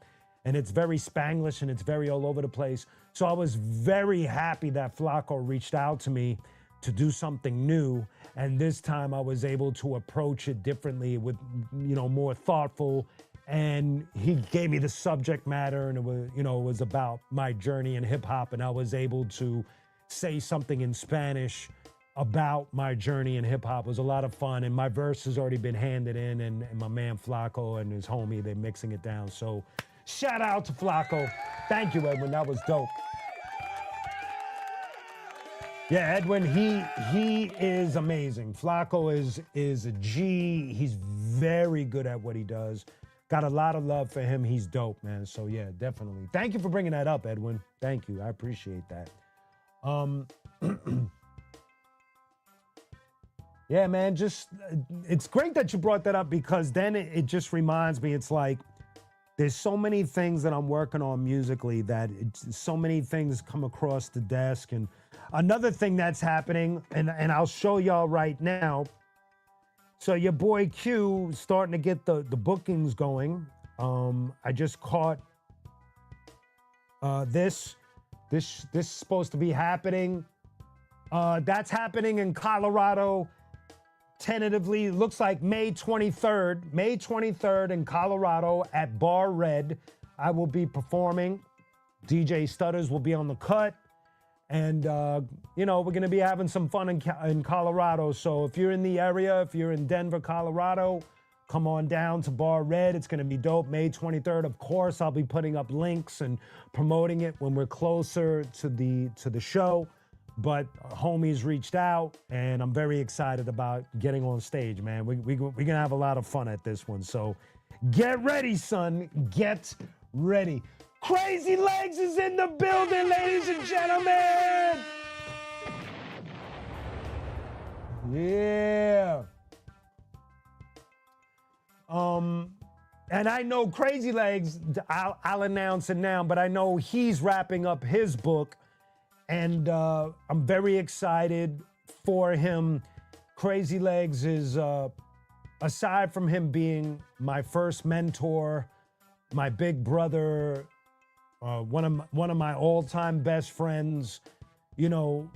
And it's very Spanglish and it's very all over the place. So I was very happy that Flacco reached out to me to do something new. And this time I was able to approach it differently with, more thoughtful. And he gave me the subject matter, and it was about my journey in hip hop. And I was able to say something in Spanish about my journey in hip hop. It was a lot of fun, and my verse has already been handed in, and my man Flacco and his homie, they're mixing it down. So shout out to Flacco. Thank you, Edwin. That was dope. Yeah, Edwin, he is amazing. Flacco is a G. He's very good at what he does. Got a lot of love for him. He's dope, man. So yeah, definitely. Thank you for bringing that up, Edwin. Thank you. I appreciate that. Yeah, man, just it's great that you brought that up because then it just reminds me, it's like there's so many things that I'm working on musically that it's so many things come across the desk. And another thing that's happening, and I'll show y'all right now. So your boy Q starting to get the bookings going. I just caught this is supposed to be happening. That's happening in Colorado. Tentatively, looks like May 23rd in Colorado at Bar Red. I will be performing. DJ Stutters will be on the cut. And, we're going to be having some fun in Colorado. So if you're in the area, if you're in Denver, Colorado, come on down to Bar Red. It's going to be dope. May 23rd. Of course, I'll be putting up links and promoting it when we're closer to the show. But homies reached out, and I'm very excited about getting on stage, man. We're going to have a lot of fun at this one. So get ready, son. Get ready. Crazy Legs is in the building, ladies and gentlemen. Yeah. And I know Crazy Legs, I'll announce it now, but I know he's wrapping up his book. And I'm very excited for him. Crazy Legs is, aside from him being my first mentor, my big brother, one of my all-time best friends, you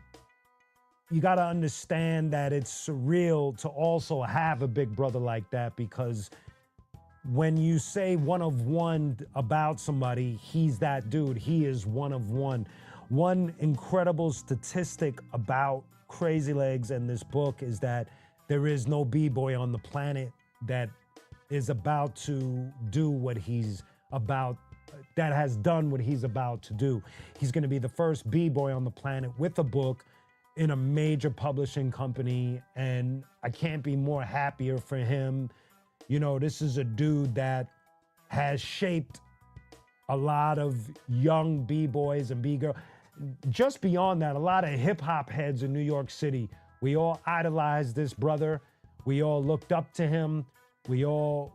got to understand that it's surreal to also have a big brother like that, because when you say one of one about somebody, he's that dude. He is one of one. One incredible statistic about Crazy Legs and this book is that there is no B-boy on the planet that is about to do what he's about, that has done what he's about to do. He's going to be the first B-boy on the planet with a book in a major publishing company, and I can't be more happier for him. This is a dude that has shaped a lot of young B-boys and B-girls. Just beyond that, a lot of hip-hop heads in New York City, we all idolized this brother. We all looked up to him. We all,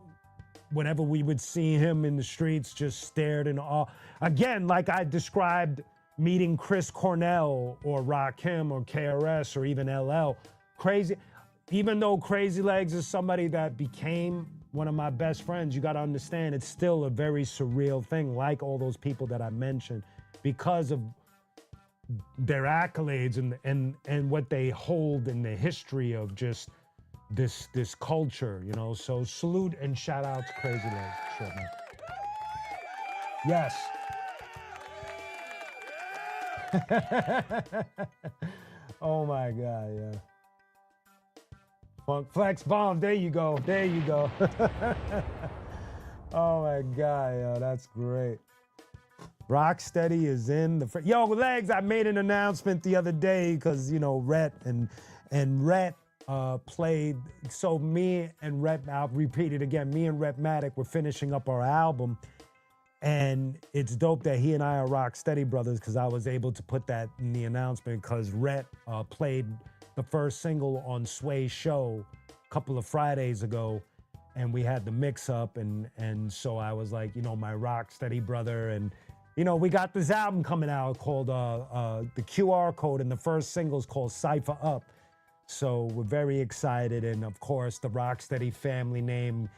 whenever we would see him in the streets, just stared in awe. Again, like I described meeting Chris Cornell or Rakim or KRS or even LL. Crazy, even though Crazy Legs is somebody that became one of my best friends, you got to understand it's still a very surreal thing, like all those people that I mentioned, because of their accolades and what they hold in the history of just this culture, So salute and shout out to Crazy Legs. Sure, man. Yes. Oh my God, yeah. Funk Flex Bomb, there you go. Oh my God, yo, that's great. Rocksteady is in the yo, Legs, I made an announcement the other day because Rhett and Rhett played. So me and Rhett, I'll repeat it again, me and Rhett Matic were finishing up our album, and it's dope that he and I are Rocksteady brothers, because I was able to put that in the announcement because Rhett played the first single on Sway's show a couple of Fridays ago, and we had the mix up, and so I was like, my Rocksteady brother, and we got this album coming out called the QR Code, and the first single is called Cypher Up. So we're very excited, and of course the Rocksteady family name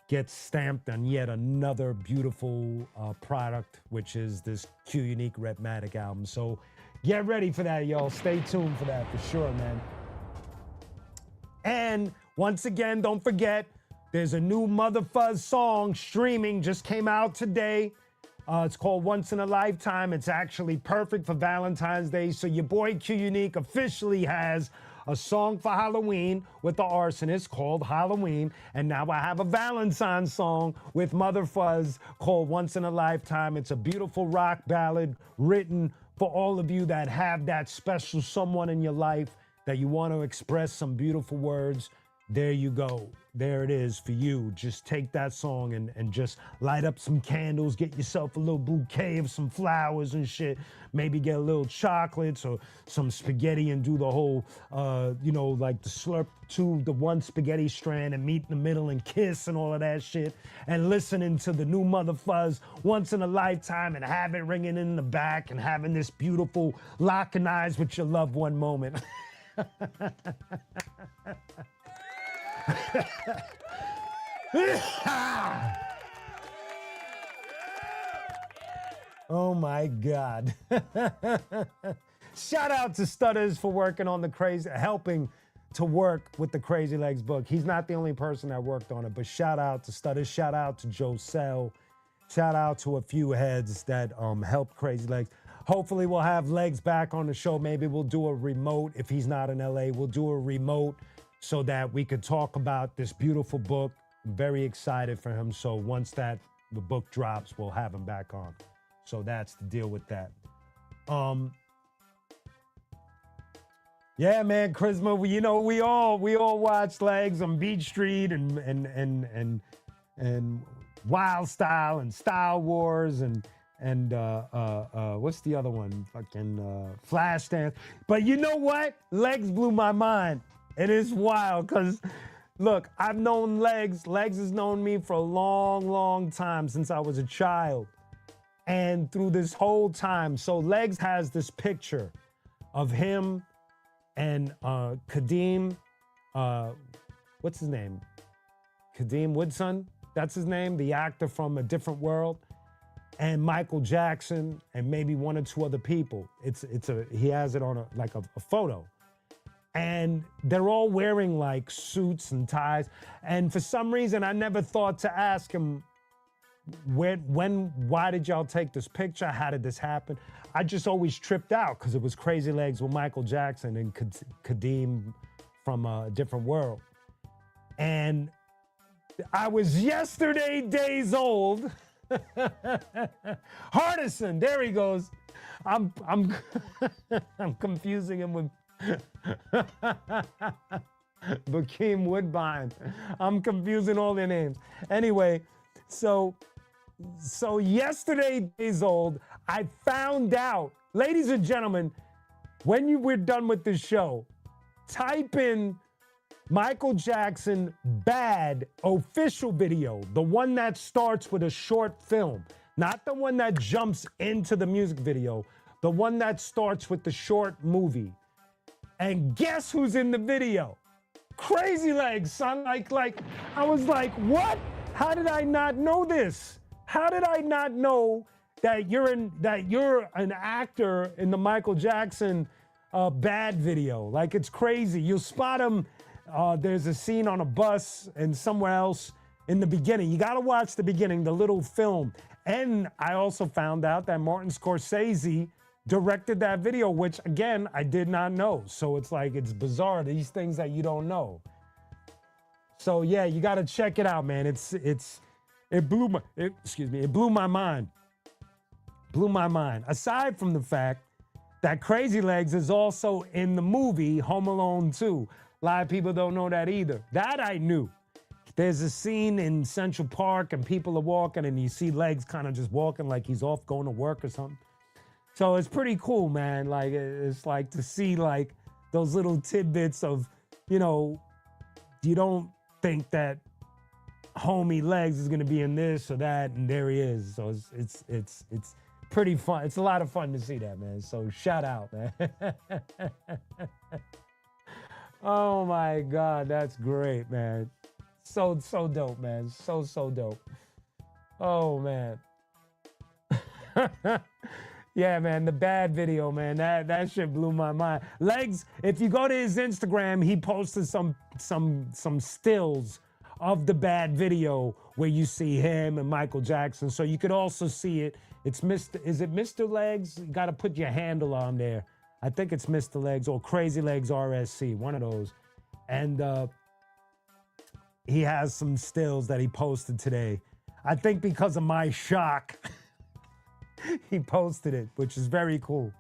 gets stamped on yet another beautiful product, which is this qunique Rhythmatic album. So get ready for that, y'all. Stay tuned for that for sure, man. And once again, don't forget, there's a new Mother Fuzz song streaming, just came out today. It's called Once in a Lifetime. It's actually perfect for Valentine's Day. So your boy qunique officially has a song for Halloween with the Arsonist called Halloween. And now I have a Valentine's song with Mother Fuzz called Once in a Lifetime. It's a beautiful rock ballad written for all of you that have that special someone in your life that you want to express some beautiful words. there you go. There it is for you. Just take that song and just light up some candles, get yourself a little bouquet of some flowers and shit. Maybe get a little chocolates or some spaghetti and do the whole, like the slurp to the one spaghetti strand and meet in the middle and kiss and all of that shit. And listening to the new Mother Fuzz once in a lifetime and have it ringing in the back and having this beautiful locking eyes with your loved one moment. Oh my God. Shout out to Stutters for working on helping to work with the Crazy Legs book. He's not the only person that worked on it, but shout out to Stutters, shout out to Joe Sell, shout out to a few heads that helped Crazy Legs. Hopefully we'll have Legs back on the show. Maybe we'll do a remote. If he's not in LA, we'll do a remote so that we could talk about this beautiful book. I'm very excited for him. So once the book drops, we'll have him back on. So that's the deal with that. Yeah, man, Charisma. We all watch Legs on Beach Street and Wild Style and Style Wars and what's the other one? Fucking Flashdance. But you know what? Legs blew my mind. It is wild because, look, I've known Legs. Legs has known me for a long, long time since I was a child. And through this whole time, so Legs has this picture of him and Kadeem, what's his name? Kadeem Woodson, that's his name, the actor from A Different World, and Michael Jackson, and maybe one or two other people. He has it on a photo. And they're all wearing like suits and ties. And for some reason, I never thought to ask him, why did y'all take this picture? How did this happen? I just always tripped out because it was Crazy Legs with Michael Jackson and Kadeem from A Different World. And I was yesterday days old. Hardison, there he goes. I'm I'm confusing him with Bakeem Woodbine. I'm confusing all their names. Anyway, so yesterday days old, I found out, ladies and gentlemen, when we're done with this show, type in Michael Jackson Bad official video, the one that starts with a short film, not the one that jumps into the music video, the one that starts with the short movie. And guess who's in the video? Crazy Legs, son. Like, I was like, what? How did I not know this? How did I not know that you're an actor in the Michael Jackson Bad video? Like, it's crazy. You'll spot him. There's a scene on a bus and somewhere else in the beginning. You got to watch the beginning, the little film. And I also found out that Martin Scorsese directed that video, which again, I did not know. So it's like, it's bizarre, these things that you don't know. So yeah, you got to check it out, man. It blew my mind. Blew my mind. Aside from the fact that Crazy Legs is also in the movie Home Alone 2. A lot of people don't know that either. That I knew. There's a scene in Central Park and people are walking and you see Legs kind of just walking like he's off going to work or something. So it's pretty cool, man. Like, it's like to see like those little tidbits of, you don't think that homie Legs is gonna be in this or that, and there he is. So it's pretty fun. It's a lot of fun to see that, man. So shout out, man. Oh my God, that's great, man. So dope, man. So dope. Oh man. Yeah, man, the Bad video, man, that shit blew my mind. Legs, if you go to his Instagram, he posted some stills of the Bad video where you see him and Michael Jackson. So you could also see it. Is it Mr. Legs? You got to put your handle on there. I think it's Mr. Legs or Crazy Legs RSC, one of those. And he has some stills that he posted today. I think because of my shock, he posted it, which is very cool.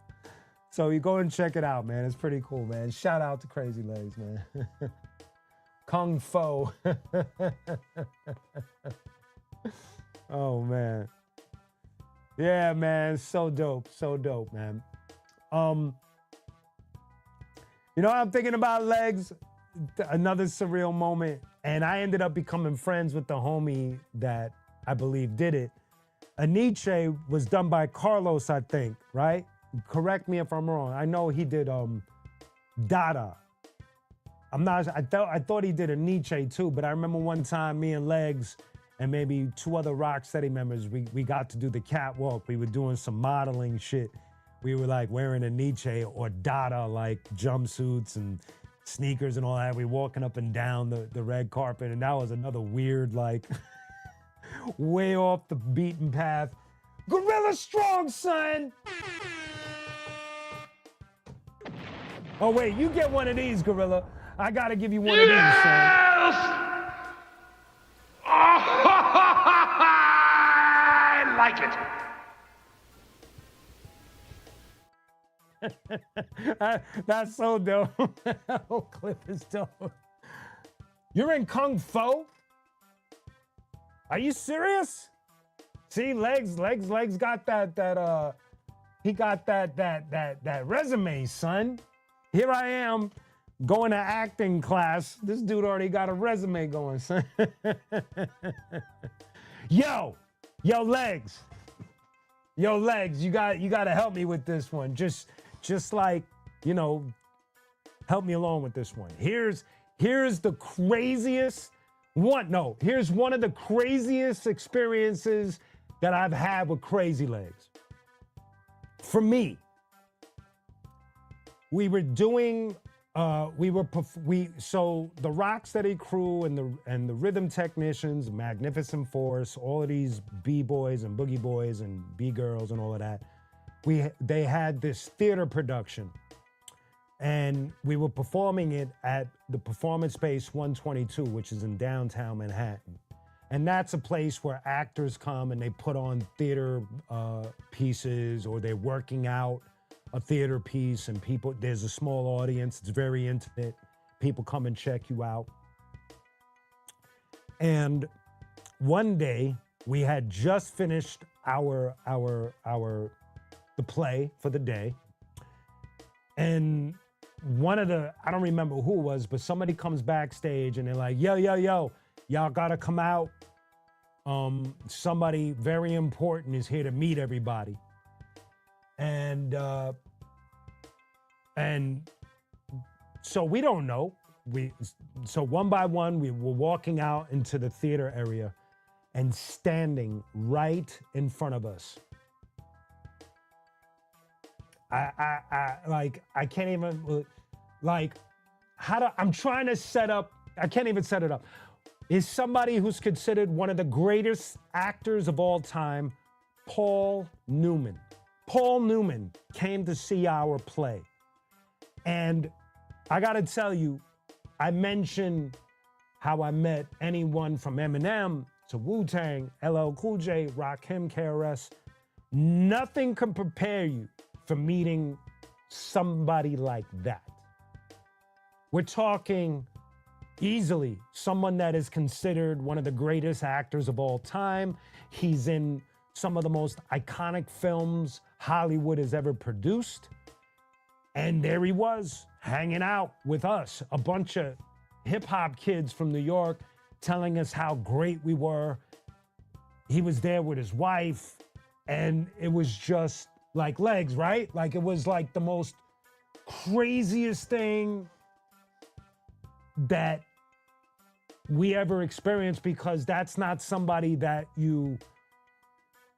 So you go and check it out, man. It's pretty cool, man. Shout out to Crazy Legs, man. Kung Fu. Oh man. Yeah, man. So dope. So dope, man. You know, I'm thinking about legs, another surreal moment. And I ended up becoming friends with the homie that I believe did it. A Nietzsche was done by Carlos, I think, right? Correct me if I'm wrong. I know he did Dada. I thought he did a Nietzsche too, but I remember one time me and Legs and maybe two other Rocksteady members, we got to do the catwalk. We were doing some modeling shit. We were like wearing a Nietzsche or Dada like jumpsuits and sneakers and all that. We walking up and down the red carpet, and that was another weird, like, way off the beaten path. Gorilla strong, son! Oh wait, you get one of these, Gorilla. I gotta give you one of these, son. I like it. That's so dope. That whole clip is dope. You're in Kung Fu? Are you serious? See, legs got that he got that resume, son. Here I am going to acting class. This dude already got a resume going, son. Yo, legs. Yo, legs, you gotta help me with this one. Just like, you know, help me along with this one. Here's the craziest one. No, here's one of the craziest experiences that I've had with Crazy Legs. For me, we were doing, so the Rocksteady crew and the rhythm technicians, Magnificent Force, all of these B-boys and boogie boys and B-girls and all of that, they had this theater production, and we were performing it at the Performance Space 122, which is in downtown Manhattan. And that's a place where actors come and they put on theater pieces, or they're working out a theater piece, and there's a small audience. It's very intimate. People come and check you out. And one day we had just finished the play for the day. And I don't remember who it was, but somebody comes backstage and they're like, yo, y'all gotta come out. Somebody very important is here to meet everybody. And so we don't know. So one by one, we were walking out into the theater area, and standing right in front of us, I can't even, like, I'm trying to set up, I can't even set it up. Is somebody who's considered one of the greatest actors of all time, Paul Newman. Paul Newman came to see our play. And I gotta tell you, I mentioned how I met anyone from Eminem to Wu-Tang, LL Cool J, Rakim, KRS. Nothing can prepare you for meeting somebody like that. We're talking easily someone that is considered one of the greatest actors of all time. He's in some of the most iconic films Hollywood has ever produced. And there he was, hanging out with us, a bunch of hip-hop kids from New York, telling us how great we were. He was there with his wife, and it was just like legs, right? Like, it was like the most craziest thing that we ever experienced, because that's not somebody that you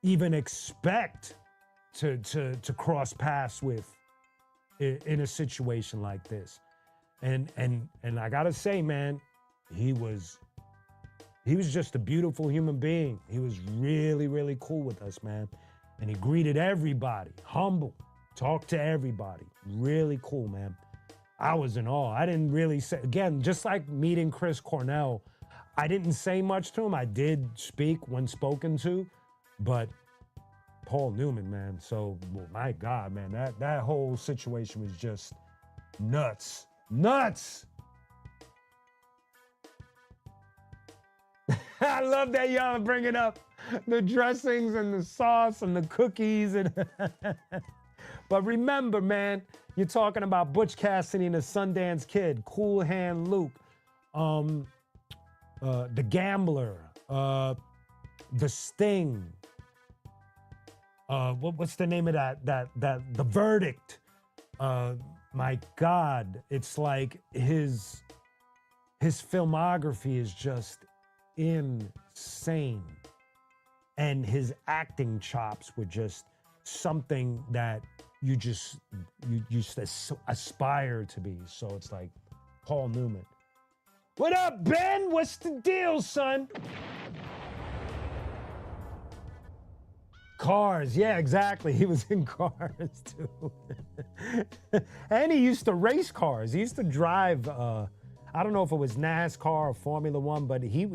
even expect to cross paths with in a situation like this. And I gotta say, man, he was just a beautiful human being. He was really, really cool with us, man. And he greeted everybody, humble, talked to everybody. Really cool, man. I was in awe. I didn't really say, again, just like meeting Chris Cornell, I didn't say much to him. I did speak when spoken to, but Paul Newman, man. So, well, my God, man, that whole situation was just nuts. Nuts! I love that y'all are bringing up the dressings and the sauce and the cookies. And but remember, man, you're talking about Butch Cassidy and the Sundance Kid, Cool Hand Luke, the Gambler, the Sting. What's the name of that? The Verdict. My God, it's like his filmography is just insane, and his acting chops were just something that you aspire to be. So it's like Paul Newman. What up, Ben? What's the deal, son? Cars, yeah, exactly. He was in Cars too. And he used to race cars. He used to drive, I don't know if it was NASCAR or Formula One, but he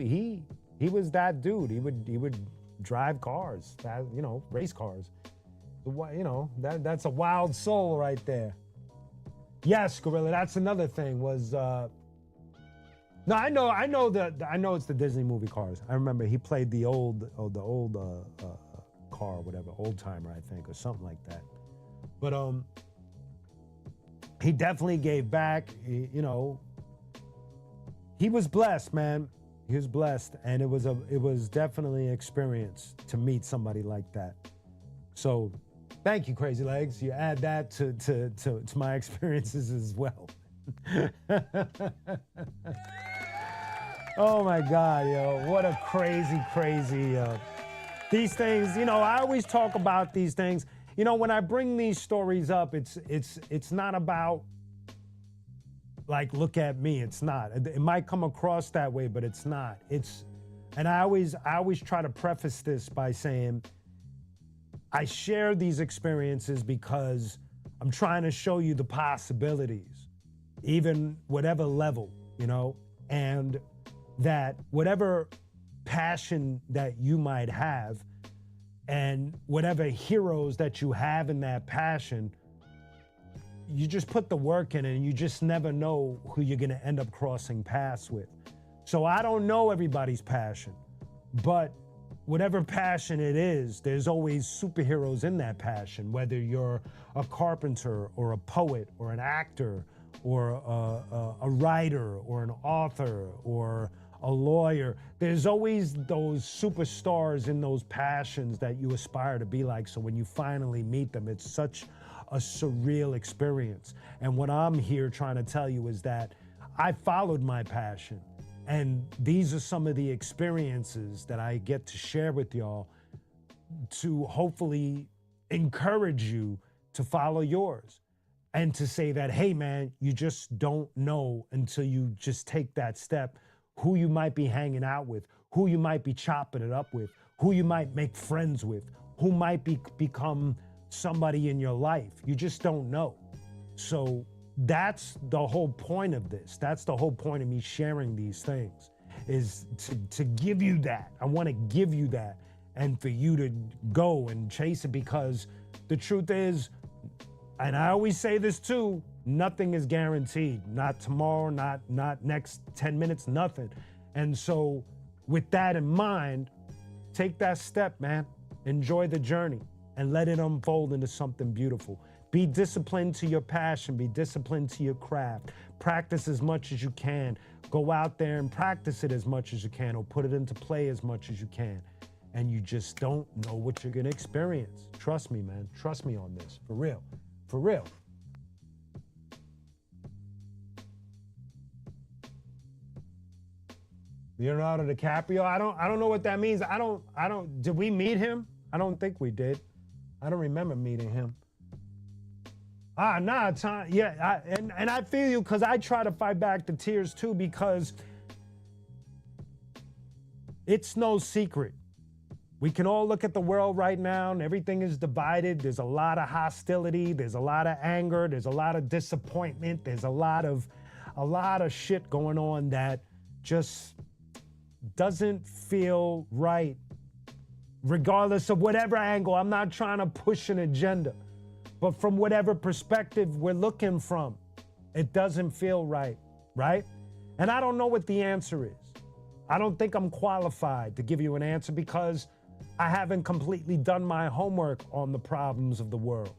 was that dude. He would drive cars, race cars. That's a wild soul right there. Yes, Gorilla, that's another thing was, no, I know it's the Disney movie Cars. I remember he played the old car or whatever, old timer, I think, or something like that. But he definitely gave back. He was blessed, man. He was blessed, and it was definitely an experience to meet somebody like that. So, thank you, Crazy Legs. You add that to my experiences as well. Oh my God, yo! What a crazy. These things, I always talk about these things. When I bring these stories up, it's not about like, look at me. It's not. It might come across that way, but it's not. And I always try to preface this by saying, I share these experiences because I'm trying to show you the possibilities, even whatever level, and that whatever passion that you might have and whatever heroes that you have in that passion, you just put the work in and you just never know who you're going to end up crossing paths with. So I don't know everybody's passion, but whatever passion it is, there's always superheroes in that passion, whether you're a carpenter or a poet or an actor or a writer or an author or a lawyer. There's always those superstars in those passions that you aspire to be like. So when you finally meet them, it's such a surreal experience. And what I'm here trying to tell you is that I followed my passion. And these are some of the experiences that I get to share with y'all to hopefully encourage you to follow yours. And to say that, hey man, you just don't know until you just take that step who you might be hanging out with, who you might be chopping it up with, who you might make friends with, who might become somebody in your life. You just don't know. So that's the whole point of this. That's the whole point of me sharing these things, is to give you that. I want to give you that, and for you to go and chase it, because the truth is, and I always say this too, nothing is guaranteed. Not tomorrow, not next 10 minutes, nothing. And so with that in mind, take that step, man. Enjoy the journey and let it unfold into something beautiful. Be disciplined to your passion. Be disciplined to your craft. Practice as much as you can. Go out there and practice it as much as you can, or put it into play as much as you can. And you just don't know what you're gonna experience. Trust me, man. Trust me on this. For real. For real. Leonardo DiCaprio. I don't know what that means. I don't. Did we meet him? I don't think we did. I don't remember meeting him. Time. Yeah, and I feel you, because I try to fight back the tears too, because it's no secret. We can all look at the world right now and everything is divided. There's a lot of hostility. There's a lot of anger. There's a lot of disappointment. There's a lot of shit going on that just doesn't feel right, regardless of whatever angle. I'm not trying to push an agenda, but from whatever perspective we're looking from, it doesn't feel right, right? And I don't know what the answer is. I don't think I'm qualified to give you an answer because I haven't completely done my homework on the problems of the world.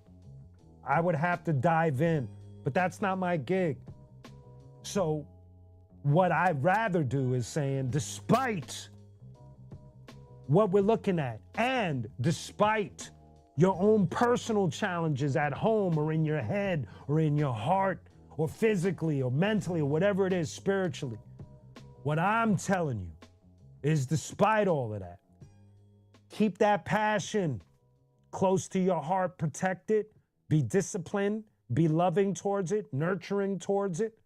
I would have to dive in, but that's not my gig. So what I'd rather do is saying, despite what we're looking at, and despite your own personal challenges at home or in your head or in your heart or physically or mentally or whatever it is spiritually, what I'm telling you is despite all of that, keep that passion close to your heart, protect it, be disciplined, be loving towards it, nurturing towards it,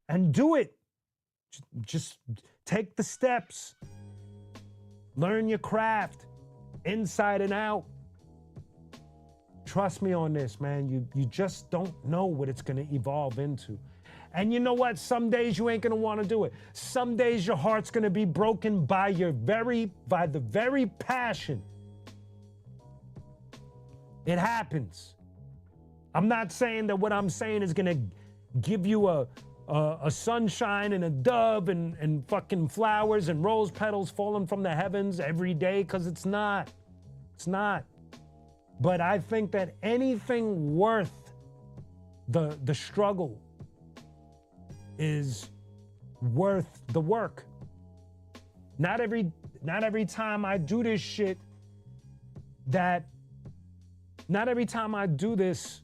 and do it. Just take the steps. Learn your craft inside and out. Trust me on this, man. You just don't know what it's going to evolve into. And you know what? Some days you ain't going to want to do it. Some days your heart's going to be broken by the very passion. It happens. I'm not saying that what I'm saying is going to give you a sunshine and a dove and fucking flowers and rose petals falling from the heavens every day, because it's not. It's not. But I think that anything worth the struggle is worth the work. Not every time I do this shit not every time I do this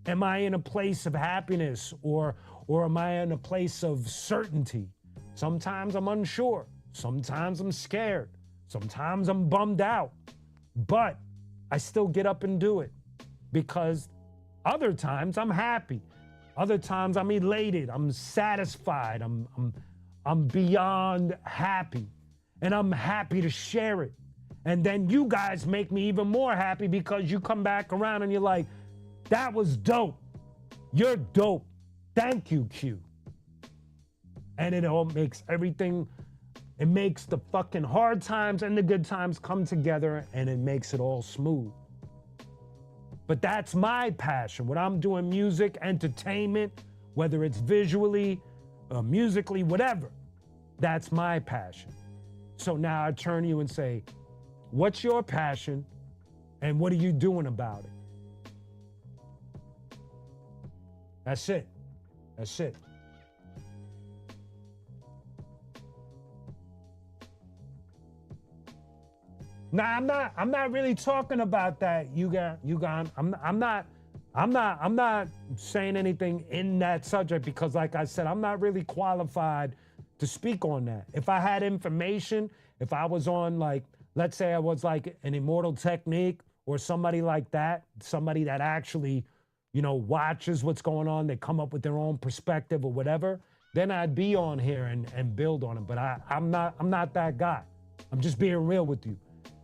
am I in a place of happiness or am I in a place of certainty. Sometimes I'm unsure. Sometimes I'm scared. Sometimes I'm bummed out. But I still get up and do it because other times I'm happy. Other times I'm elated. I'm satisfied. I'm beyond happy. And I'm happy to share it. And then you guys make me even more happy because you come back around and you're like, that was dope. You're dope. Thank you, Q. And it all makes everything, it makes the fucking hard times and the good times come together, and it makes it all smooth. But that's my passion. When I'm doing music, entertainment, whether it's visually, musically, whatever, that's my passion. So now I turn to you and say, what's your passion and what are you doing about it? That's it. That's it. Now I'm not really talking about that, Ugan. I'm not saying anything in that subject because, like I said, I'm not really qualified to speak on that. If I had information, if I was on, like, let's say I was like an Immortal Technique or somebody like that, somebody that actually, watches what's going on, they come up with their own perspective or whatever, then I'd be on here and build on it. But I'm not that guy. I'm just being real with you.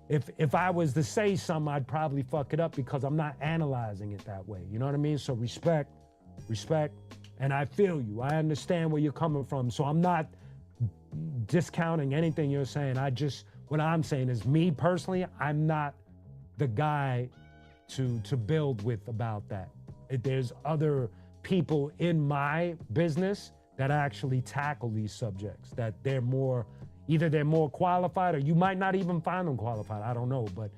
If I was to say something, I'd probably fuck it up because I'm not analyzing it that way. You know what I mean? So respect, and I feel you. I understand where you're coming from. So I'm not discounting anything you're saying. What I'm saying is, me personally, I'm not the guy to build with about that. There's other people in my business that actually tackle these subjects, that either they're more qualified or you might not even find them qualified. I don't know, but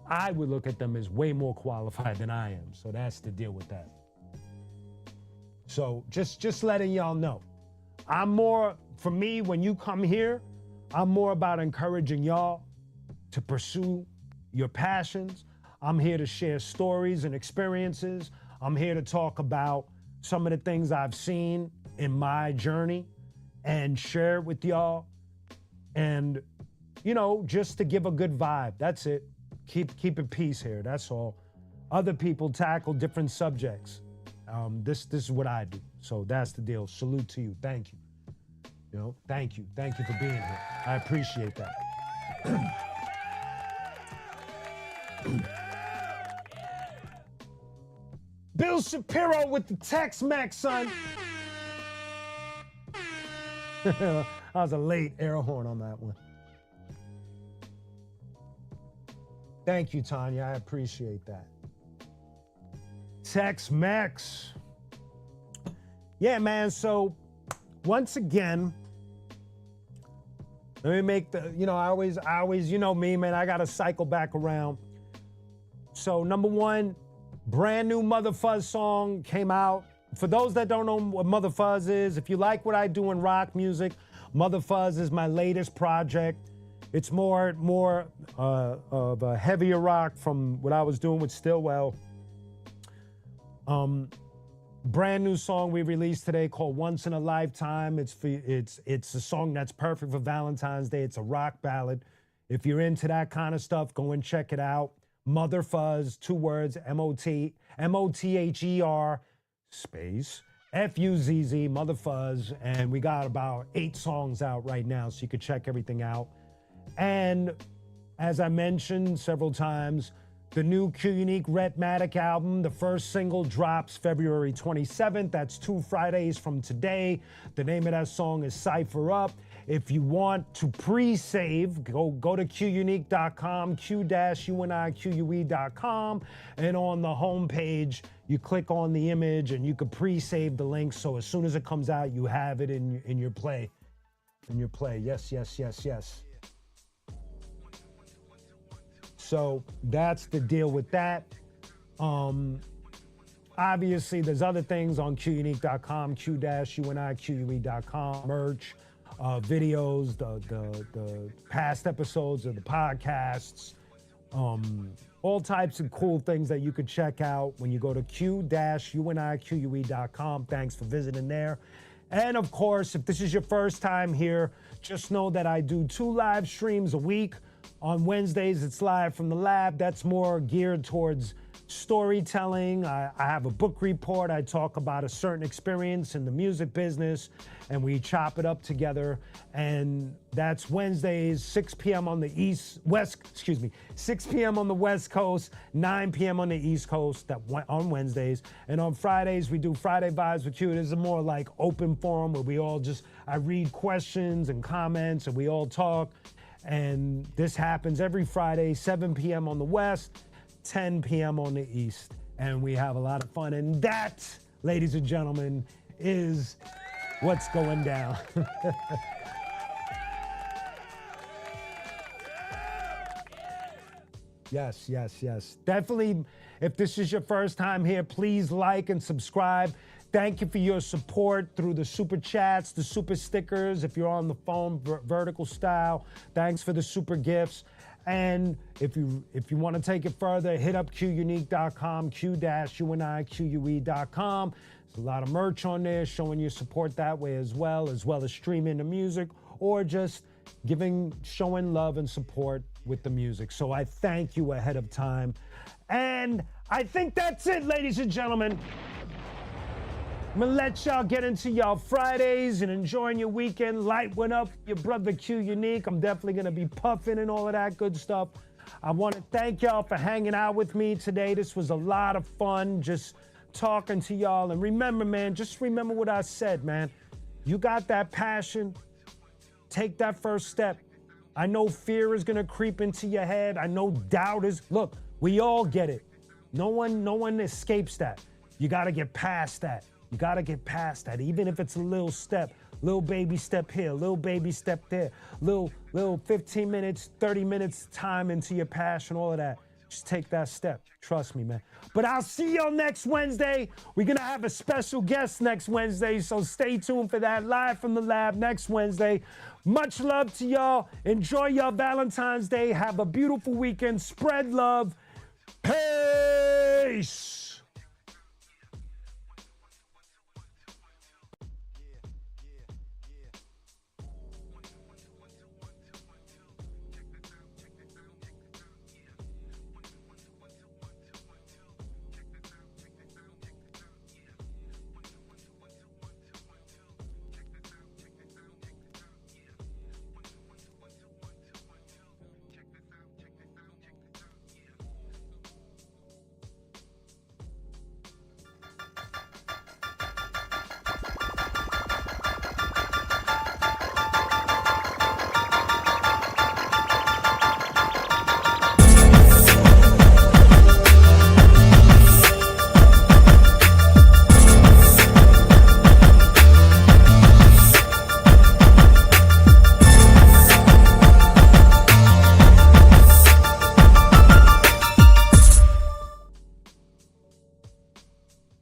I would look at them as way more qualified than I am. So that's the deal with that. So just letting y'all know. For me, when you come here, I'm more about encouraging y'all to pursue your passions. I'm here to share stories and experiences. I'm here to talk about some of the things I've seen in my journey and share it with y'all. And, just to give a good vibe. That's it. Keep it peace here. That's all. Other people tackle different subjects. This is what I do. So that's the deal. Salute to you. Thank you. Thank you. Thank you for being here. I appreciate that. Bill Shapiro with the Tex-Mex, son. That was a late air horn on that one. Thank you, Tanya. I appreciate that. Tex-Mex. Yeah, man. So once again, Let me make the, I always, you know me, man, I gotta cycle back around. So number one, brand new Mother Fuzz song came out. For those that don't know what Mother Fuzz is, if you like what I do in rock music, Mother Fuzz is my latest project. It's more of a heavier rock from what I was doing with Stillwell. Brand new song we released today called Once in a Lifetime. It's a song that's perfect for Valentine's Day. It's a rock ballad. If you're into that kind of stuff, go and check it out. Mother Fuzz, 2 words, MOTHER space FUZZ, Mother Fuzz, and we got about 8 songs out right now, so you could check everything out. And as I mentioned several times, the new qunique Rhythmatic album, the first single drops February 27th. That's 2 Fridays from today. The name of that song is Cypher Up. If you want to pre-save, go to qunique.com, q-unique.com, and on the homepage, you click on the image and you can pre-save the link, so as soon as it comes out, you have it in your play. Yes. So that's the deal with that. Obviously, there's other things on qunique.com, q-unique.com, merch, videos, the past episodes of the podcasts, all types of cool things that you could check out when you go to q-unique.com. Thanks for visiting there. And of course, if this is your first time here, just know that I do 2 live streams a week. On Wednesdays, it's live from the lab. That's more geared towards storytelling. I have a book report. I talk about a certain experience in the music business, and we chop it up together. And that's Wednesdays, 6 p.m. on the 6 p.m. on the West Coast, 9 p.m. on the East Coast on Wednesdays. And on Fridays, we do Friday Vibes with You. It is a more like open forum where I read questions and comments, and we all talk. And this happens every Friday, 7 p.m. on the West, 10 p.m. on the East. And we have a lot of fun. And that, ladies and gentlemen, is what's going down. Yes. Definitely, if this is your first time here, please like and subscribe. Thank you for your support through the super chats, the super stickers. If you're on the phone, vertical style, thanks for the super gifts. And if you want to take it further, hit up qunique.com, q-unique.com. There's a lot of merch on there showing your support that way as well as streaming the music or just showing love and support with the music. So I thank you ahead of time. And I think that's it, ladies and gentlemen. I'm gonna let y'all get into y'all Fridays and enjoying your weekend. Light one up, your brother qunique. I'm definitely gonna be puffing and all of that good stuff. I wanna thank y'all for hanging out with me today. This was a lot of fun just talking to y'all. And remember, man, just remember what I said, man. You got that passion, take that first step. I know fear is gonna creep into your head. I know doubt is, look, we all get it. No one escapes that. You gotta get past that. You gotta get past that, even if it's a little step, little baby step here, little baby step there, little 15 minutes, 30 minutes time into your passion, all of that. Just take that step. Trust me, man. But I'll see y'all next Wednesday. We're gonna have a special guest next Wednesday, so stay tuned for that live from the lab next Wednesday. Much love to y'all. Enjoy your Valentine's Day. Have a beautiful weekend. Spread love. Peace.